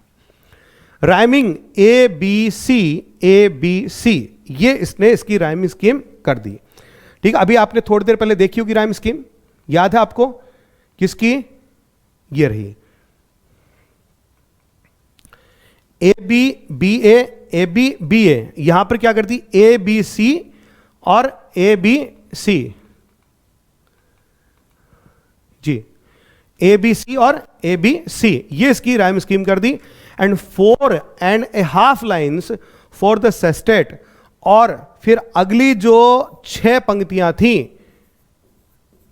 राइमिंग ए बी सी, ये इसने इसकी राइमिंग स्कीम कर दी। ठीक, अभी आपने थोड़ी देर पहले देखी होगी राइम स्कीम, याद है आपको किसकी? ये रही ए बी बी ए, यहां पर क्या करती? ए बी सी और A B C, ji, A B C और ए बी सी, ये इसकी राइम स्कीम कर दी। And 4.5 lines for the sestet, और फिर अगली जो 6 पंक्तियां थी,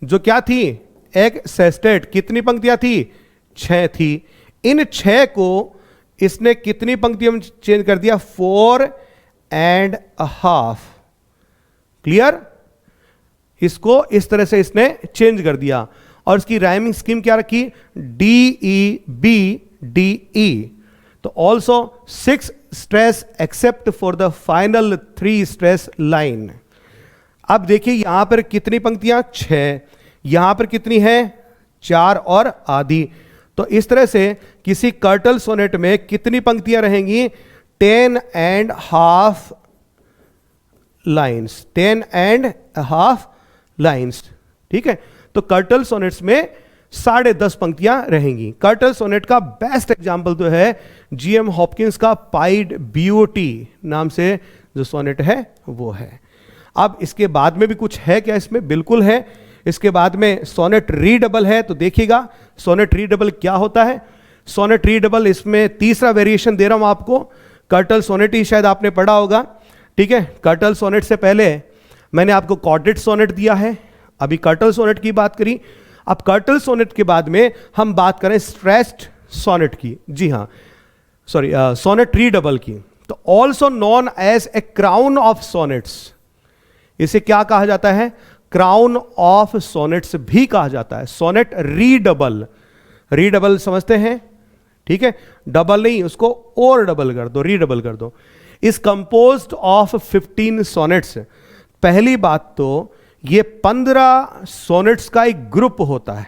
जो क्या थी? एक सेस्टेट, कितनी पंक्तियां थी? 6 थी। इन 6 को इसने कितनी पंक्तियों में चेंज कर दिया? 4.5। क्लियर? इसको इस तरह से इसने चेंज कर दिया। और इसकी राइमिंग स्कीम क्या रखी? DEB तो also 6 stress except for the final 3 stress line. अब देखिए यहां पर कितनी पंक्तियां? 6। यहां पर कितनी है? 4 और आधी। तो इस तरह से किसी कर्टल सोनेट में कितनी पंक्तियां रहेंगी? 10.5 लाइन्स, 10.5 लाइन्स। ठीक है, तो कर्टल सोनेट्स में 10.5 पंक्तियां रहेंगी। कर्टल सोनेट का बेस्ट एग्जाम्पल तो है GM हॉपकिंस का पाइड ब्यूटी नाम से जो सोनेट है वो है। अब इसके बाद में भी कुछ है क्या इसमें? बिल्कुल है। इसके बाद में सोनेट रीडबल है, तो देखिएगा सोनेट रीडबल क्या होता है। सोनेट रीडबल, इसमें तीसरा वेरिएशन दे रहा हूं आपको। कर्टल सोनेट ही शायद आपने पढ़ा होगा। ठीक है, कर्टल सोनेट से पहले मैंने आपको कॉर्डेट सोनेट दिया है, अभी कर्टल सोनेट की बात करी। अब कर्टल सोनेट के बाद में हम बात करें स्ट्रेस्ड सोनेट की, जी हां, सॉरी, सोनेट रीडबल की। तो also known as a crown of sonnets, इसे क्या कहा जाता है? क्राउन ऑफ सोनेट्स भी कहा जाता है। सोनेट रीडबल, रीडबल समझते हैं? ठीक है, डबल नहीं, उसको और डबल कर दो, रीडबल कर दो। इस कंपोज्ड ऑफ 15 सोनेट्स। पहली बात तो ये 15 सोनेट्स का एक ग्रुप होता है।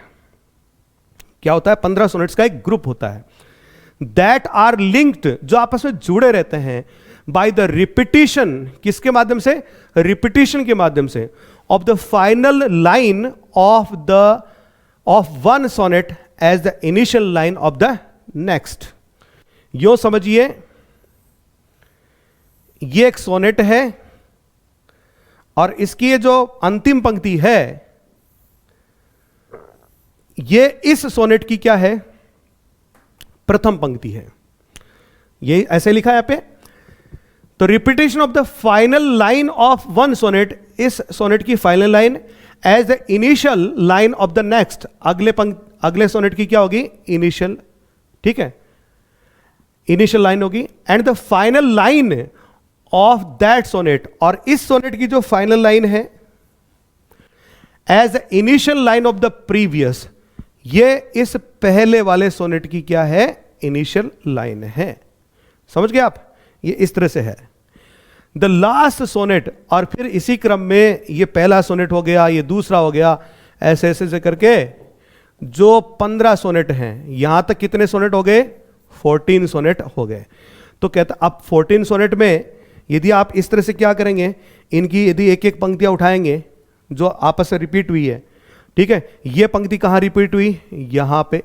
क्या होता है? 15 सोनेट्स का एक ग्रुप होता है। दैट आर लिंक्ड, जो आपस में जुड़े रहते हैं बाय द रिपीटिशन, किसके माध्यम से? रिपीटिशन के माध्यम से, of the final line of one sonnet as the initial line of the next. यो समझिए, ये एक सोनेट है और इसकी ये जो अंतिम पंक्ति है, ये इस सोनेट की क्या है? प्रथम पंक्ति है। ये ऐसे लिखा है यहां पे। तो repetition of the final line of one sonnet, इस सोनेट की final line as the initial line of the next, अगले सोनेट की क्या होगी? इनिशियल। ठीक है, इनिशियल लाइन होगी। And the final line of that sonnet, और इस सोनेट की जो फाइनल लाइन है as the initial line of the previous, ये इस पहले वाले सोनेट की क्या है? इनिशियल लाइन है। समझ गए आप? ये इस तरह से है द लास्ट सोनेट, और फिर इसी क्रम में ये पहला सोनेट हो गया, ये दूसरा हो गया, ऐसे ऐसे से करके जो 15 सोनेट हैं, यहां तक कितने सोनेट हो गए? 14 सोनेट हो गए। तो कहता अब 14 सोनेट में यदि आप इस तरह से क्या करेंगे, इनकी यदि एक एक पंक्तियां उठाएंगे जो आपस में रिपीट हुई है, ठीक है, ये पंक्ति कहां रिपीट हुई? यहां पे।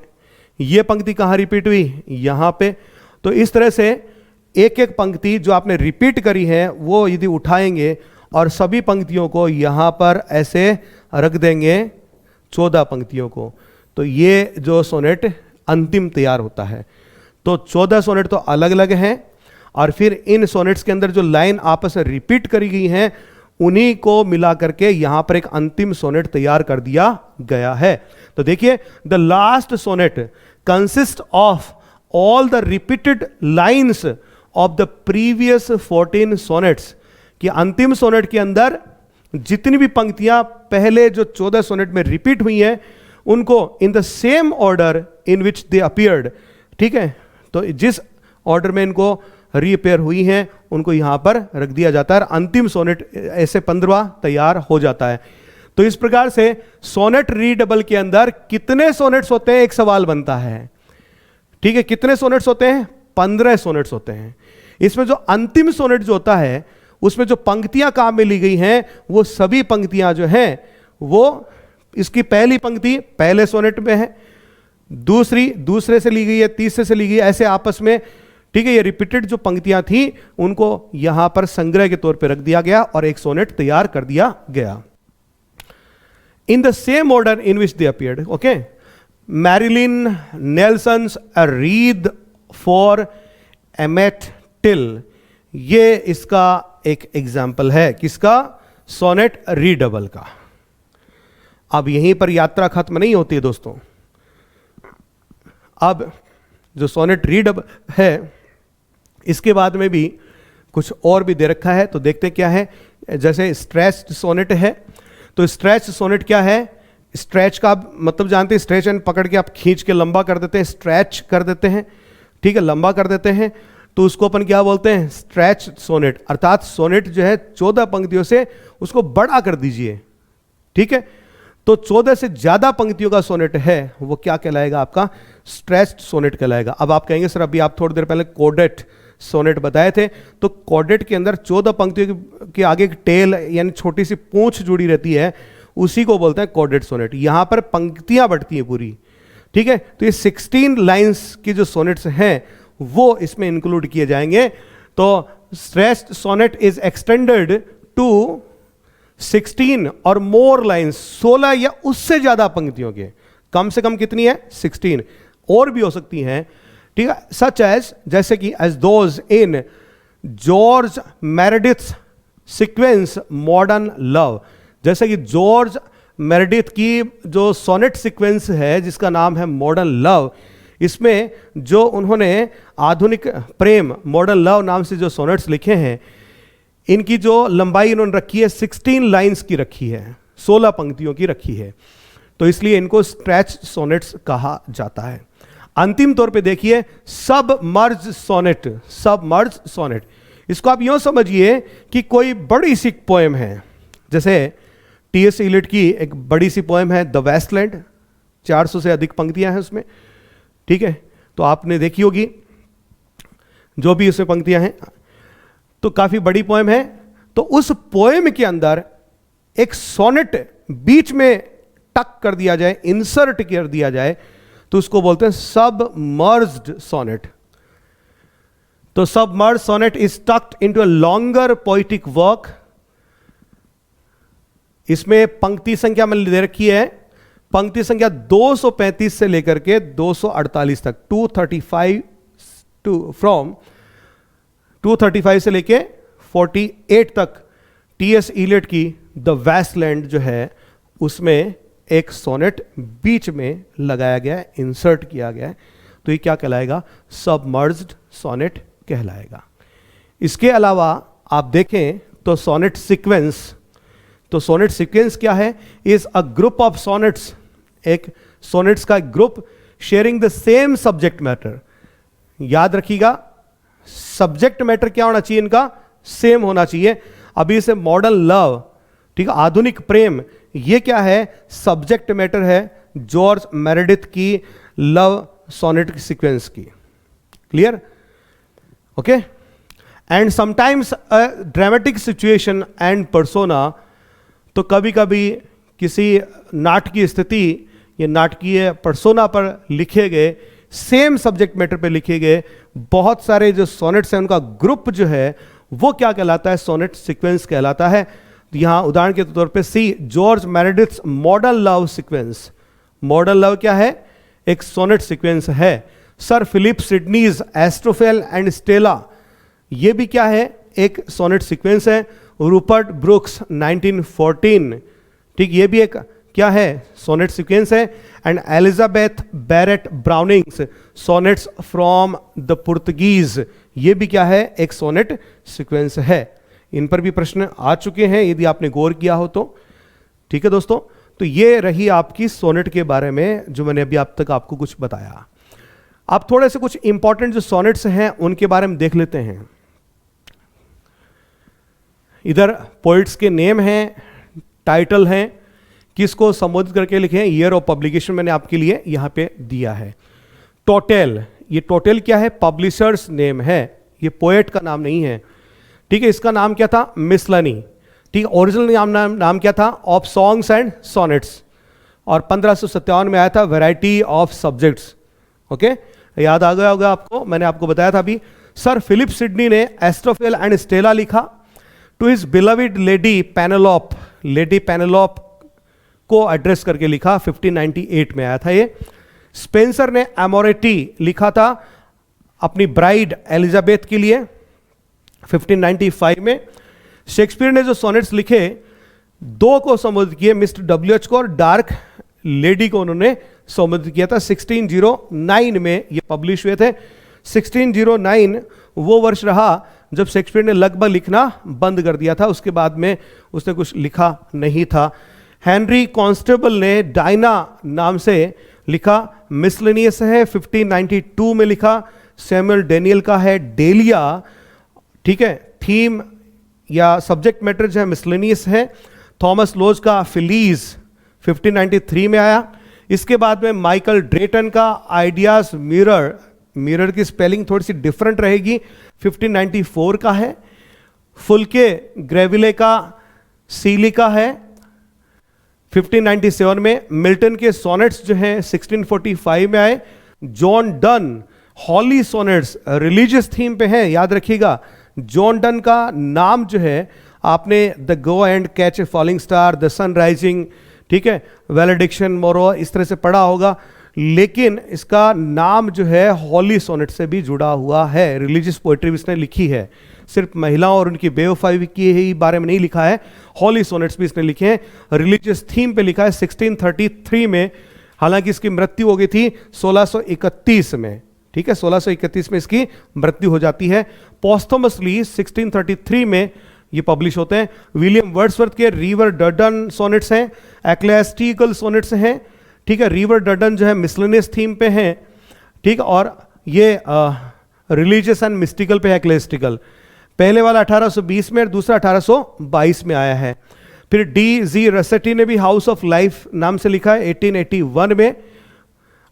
ये पंक्ति कहां रिपीट हुई? यहां पे। तो इस तरह से एक एक पंक्ति जो आपने रिपीट करी है वो यदि उठाएंगे और सभी पंक्तियों को यहां पर ऐसे रख देंगे, 14 पंक्तियों को, तो ये जो सोनेट अंतिम तैयार होता है। तो 14 सोनेट तो अलग अलग हैं, और फिर इन सोनेट्स के अंदर जो लाइन आपस में रिपीट करी गई हैं उन्हीं को मिला करके यहां पर एक अंतिम सोनेट तैयार कर दिया गया है। तो देखिए, the last sonnet consist of all the repeated lines of the previous 14 sonnets, कि अंतिम सोनेट के अंदर जितनी भी पंक्तियां पहले जो 14 सोनेट में रिपीट हुई हैं उनको इन the same order in which they appeared, ठीक है, तो जिस ऑर्डर में इनको रीअपेयर हुई हैं उनको यहां पर रख दिया जाता है। अंतिम सोनेट ऐसे 15वां तैयार हो जाता है। तो इस प्रकार से सोनेट रीडबल के अंदर कितने सोनेट्स होते हैं, एक सवाल बनता है। ठीक है, कितने सोनेट्स होते हैं? 15 सोनेट्स होते हैं। इसमें जो अंतिम सोनेट जो होता है उसमें जो पंक्तियां काम में ली गई हैं वो सभी पंक्तियां जो हैं वो, इसकी पहली पंक्ति पहले सोनेट में है, दूसरी दूसरे से ली गई है, तीसरे से ली गई है, ऐसे आपस में, ठीक है। ये रिपीटेड जो पंक्तियां थी उनको यहां पर संग्रह के तौर पे रख दिया गया और एक सोनेट तैयार कर दिया गया। In the same order in which they appeared, okay. Marilyn Nelson's a wreath for Emmett Till, ये इसका एक एग्जाम्पल है, किसका? सोनेट रीडबल का। अब यहीं पर यात्रा खत्म नहीं होती है दोस्तों। अब जो सोनेट रीडबल है इसके बाद में भी कुछ और भी दे रखा है, तो देखते क्या है। जैसे स्ट्रेच्ड सोनेट है, तो स्ट्रेच सोनेट क्या है? स्ट्रेच का आप मतलब जानते हैं, स्ट्रेच एंड पकड़ के आप खींच के लंबा कर देते हैं, स्ट्रेच कर देते हैं, ठीक है, लंबा कर देते हैं, तो उसको अपन क्या बोलते हैं? Stretch sonnet. अर्थात सोनेट जो है 14 पंक्तियों से उसको बड़ा कर दीजिए, ठीक है। तो 14 से ज्यादा पंक्तियों का सोनेट है वो क्या कहलाएगा? आपका स्ट्रेच्ड सोनेट कहलाएगा। अब आप कहेंगे सर अभी आप थोड़ी देर पहले कोडेट सोनेट बताए थे, तो कोडेट के अंदर 14 पंक्तियों के आगे एक टेल यानी छोटी सी पूंछ जुड़ी रहती है, उसी को बोलते हैं कोडेट सोनेट। यहां पर पंक्तियां बढ़ती हैं पूरी, ठीक है। तो ये 16 लाइंस की जो सोनेट्स हैं वो इसमें इंक्लूड किए जाएंगे। तो stretched sonnet is extended to 16 or more lines, 16 या उससे ज्यादा पंक्तियों के। कम से कम कितनी है? 16, और भी हो सकती हैं, ठीक है। सच एज, जैसे कि as those in George Meredith sequence modern Love, जैसे कि जॉर्ज मेरेडिथ की जो सोनेट सीक्वेंस है जिसका नाम है मॉडर्न लव, इसमें जो उन्होंने आधुनिक प्रेम मॉडर्न लव नाम से जो सोनेट्स लिखे हैं, इनकी जो लंबाई इन्होंने रखी है 16 लाइंस की रखी है, 16 पंक्तियों की रखी है, तो इसलिए इनको स्ट्रेच सोनेट्स कहा जाता है। अंतिम तौर पे देखिए सबमर्ज सोनेट, सबमर्ज सोनेट, इसको आप यूं समझिए कि कोई बड़ी सी पोएम है, जैसे टी.एस. इलियट की एक बड़ी सी पोएम है द वेस्टलैंड, 400 से अधिक पंक्तियां हैं उसमें, ठीक है। तो आपने देखी होगी जो भी उसमें पंक्तियां हैं, तो काफी बड़ी पोएम है। तो उस पोएम के अंदर एक सोनेट बीच में टक कर दिया जाए, इंसर्ट कर दिया जाए, तो उसको बोलते हैं सबमर्ज्ड सोनेट। तो submerged sonnet is tucked into a longer poetic work. इसमें पंक्ति संख्या मैंने दे रखी है, पंक्ति संख्या 235 से लेकर के 248 तक, 235 फ्रॉम 235 से लेके 48 तक टी.एस. इलियट की द वेस्टलैंड जो है उसमें एक सोनेट बीच में लगाया गया है, इंसर्ट किया गया है, तो ये क्या कहलाएगा? सबमर्ज्ड सोनेट कहलाएगा। इसके अलावा आप देखें तो सोनेट सीक्वेंस, तो सोनेट सीक्वेंस क्या है? Is a group of sonnets, एक सोनेट्स का group sharing the same subject matter. याद रखिएगा सब्जेक्ट मैटर क्या होना चाहिए? इनका सेम होना चाहिए। अभी से मॉडर्न लव, ठीक है, आधुनिक प्रेम, ये क्या है? सब्जेक्ट मैटर है जॉर्ज मेरेडिथ की लव सोनेट सीक्वेंस की। Clear? Okay. And sometimes a dramatic situation and persona, तो कभी कभी किसी नाटकीय स्थिति या नाटकीय पर्सोना पर लिखे गए, सेम सब्जेक्ट मैटर पे लिखे गए बहुत सारे जो सोनेट्स हैं उनका ग्रुप जो है वो क्या कहलाता है? सोनेट सीक्वेंस कहलाता है। तो यहां उदाहरण के तौर पे see George Meredith's Modern Love sequence. Modern love क्या है? एक सोनेट सीक्वेंस है। Sir Philip Sidney's Astrophel and Stella, ये भी क्या है? एक सोनेट सीक्वेंस है। रूपर्ट ब्रुक्स 1914, ठीक, ये भी एक क्या है? सोनेट सीक्वेंस है। And Elizabeth Barrett Browning's Sonnets from the Portuguese, ये भी क्या है? एक सोनेट सीक्वेंस है। इन पर भी प्रश्न आ चुके हैं यदि आपने गौर किया हो तो। ठीक है दोस्तों, तो ये रही आपकी सोनेट के बारे में जो मैंने अभी अब तक आपको कुछ बताया। अब थोड़े से कुछ इंपॉर्टेंट जो सोनेट्स हैं उनके बारे में देख लेते हैं। इधर पोइट्स के नेम हैं, टाइटल हैं, किसको संबोधित करके लिखे हैं, ईयर ऑफ पब्लिकेशन मैंने आपके लिए यहां पे दिया है। टोटेल, ये टोटल क्या है, पब्लिशर्स नेम है, ये पोएट का नाम नहीं है, ठीक है। इसका नाम क्या था, मिसलनी, ठीक है। ओरिजिनल नाम क्या था, ऑफ सॉन्ग्स एंड सोनेट्स, और 1557 में आया था वैरायटी ऑफ सब्जेक्ट्स। ओके, याद आ गया होगा आपको, मैंने आपको बताया था अभी। सर फिलिप सिडनी ने एस्ट्रोफेल एंड स्टेला लिखा to his beloved lady Penelope को एड्रेस करके लिखा, 1598 में आया था ये। स्पेंसर ने एमोरेटी लिखा था अपनी ब्राइड एलिजाबेथ के लिए 1595 में। शेक्सपियर ने जो सोनेट्स लिखे, दो को संबोधित किए, मिस्टर डब्ल्यूएच को और डार्क लेडी को उन्होंने संबोधित किया था। 1609 में ये पब्लिश हुए थे। 1609 वो वर्ष रहा जब शेक्सपियर ने लगभग लिखना बंद कर दिया था, उसके बाद में उसने कुछ लिखा नहीं था। हेनरी कॉन्स्टेबल ने डायना नाम से लिखा, मिसलेनियस है, 1592 में लिखा। सैमुअल डेनियल का है डेलिया, ठीक है, थीम या सब्जेक्ट मैटर जो है मिसलेनियस है। थॉमस लोज का फिलीज 1593 में आया। इसके बाद में माइकल ड्रेटन का आइडियाज मिरर की स्पेलिंग थोड़ी सी डिफरेंट रहेगी, 1594 का है। फुल्के ग्रेविले का सीलिका है 1597 में। मिल्टन के सोनेट्स जो हैं 1645 में आए। जॉन डन हॉली सोनेट्स रिलीजियस थीम पे हैं, याद रखिएगा। जॉन डन का नाम जो है आपने the go and catch a falling star, the sun rising, ठीक है, वैलेडिक्शन मोरो, इस तरह से पढ़ा होगा, लेकिन इसका नाम जो है हॉली सोनेट से भी जुड़ा हुआ है। रिलीजियस पोएट्री भी इसने लिखी है, सिर्फ महिलाओं और उनकी बेवफाई के ही बारे में नहीं लिखा है, हॉली सोनेट्स भी इसने लिखे हैं। रिलीजियस थीम पे लिखा है 1633 में, हालांकि इसकी मृत्यु हो गई थी 1631 में, ठीक है, 1631 में इसकी मृत्यु हो जाती है। पोस्थमसली 1633 में ये पब्लिश होते हैं। विलियम वर्ड्सवर्थ के रिवर डर्डन सोनेट्स हैं, एक्लेस्टिकल सोनेट्स हैं, ठीक है। रिवर डर्डन जो है मिसलेनियस थीम पे हैं, ठीक, और ये रिलीजियस एंड मिस्टिकल पे है, एक्लेस्टिकल। पहले वाला 1820 में और दूसरा 1822 में आया है। फिर D.Z. रसेटी ने भी हाउस ऑफ लाइफ नाम से लिखा है 1881 में।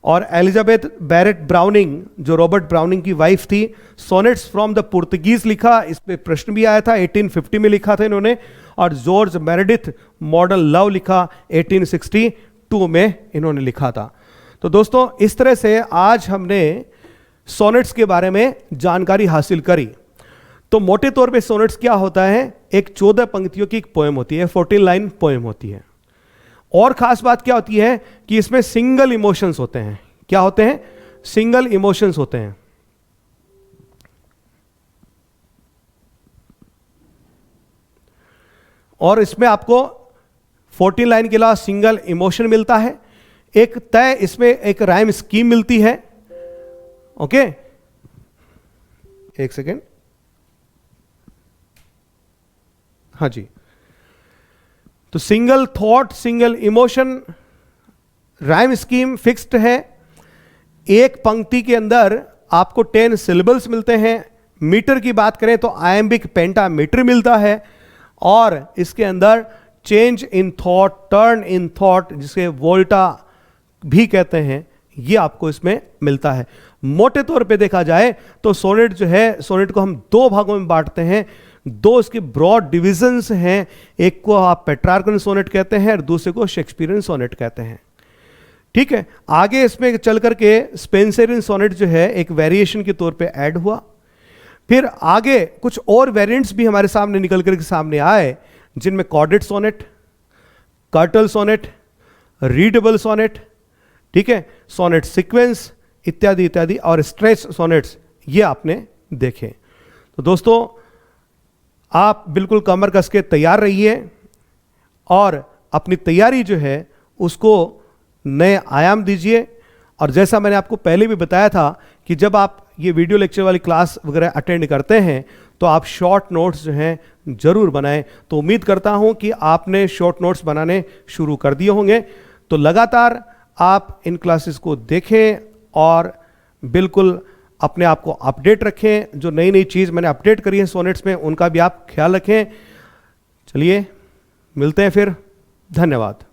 और एलिजाबेथ बैरेट ब्राउनिंग, जो रॉबर्ट ब्राउनिंग की वाइफ थी, सोनेट्स फ्रॉम द पुर्तगीज लिखा, इस पे प्रश्न भी आया था, 1850 में लिखा था इन्होंने। और जॉर्ज मेरेडिथ मॉडर्न लव लिखा 1862 में इन्होंने लिखा था। तो दोस्तों, इस तरह से आज हमने सोनेट्स के बारे में जानकारी हासिल करी। तो मोटे तौर पे सोनेट्स क्या होता है, एक 14 पंक्तियों की एक पोएम होती है, 14 लाइन पोएम होती है। और खास बात क्या होती है कि इसमें सिंगल इमोशंस होते हैं। क्या होते हैं? सिंगल इमोशंस होते हैं। और इसमें आपको 14 लाइन के अलावा सिंगल इमोशन मिलता है, एक तय इसमें एक राइम स्कीम मिलती है। ओके, एक सेकेंड, हाँ जी। तो single thought, single emotion, rhyme scheme fixed है। एक पंक्ति के अंदर आपको 10 सिलेबल्स मिलते हैं। मीटर की बात करें तो आयम्बिक पेंटामीटर मिलता है। और इसके अंदर change in thought, turn in thought, जिसे वोल्टा भी कहते हैं, ये आपको इसमें मिलता है। मोटे तौर पे देखा जाए तो सोनेट जो है, सोनेट को हम दो भागों में बांटते हैं। दो इसके ब्रॉड डिविजन्स हैं, एक को आप पेट्रार्कन सोनेट कहते हैं और दूसरे को शेक्सपियरियन सोनेट कहते हैं। ठीक है, आगे इसमें चल करके स्पेंसरियन सोनेट जो है एक वेरिएशन के तौर पे ऐड हुआ। फिर आगे कुछ और वेरिएंट्स भी हमारे सामने निकल करके सामने आए, जिनमें caudate sonnet, curtal sonnet, readable sonnet, ठीक है, सोनेट सीक्वेंस इत्यादि इत्यादि, और स्ट्रेच सोनेट्स, ये आपने देखे। तो दोस्तों, आप बिल्कुल कमर कस के तैयार रहिए और अपनी तैयारी जो है उसको नए आयाम दीजिए। और जैसा मैंने आपको पहले भी बताया था कि जब आप ये वीडियो लेक्चर वाली क्लास वगैरह अटेंड करते हैं तो आप शॉर्ट नोट्स जो हैं जरूर बनाएं। तो उम्मीद करता हूं कि आपने शॉर्ट नोट्स बनाने शुरू कर दिए होंगे। तो लगातार आप इन क्लासेस को देखें और बिल्कुल अपने आप को अपडेट रखें। जो नई नई चीज़ मैंने अपडेट करी है सोनेट्स में, उनका भी आप ख्याल रखें। चलिए मिलते हैं फिर, धन्यवाद।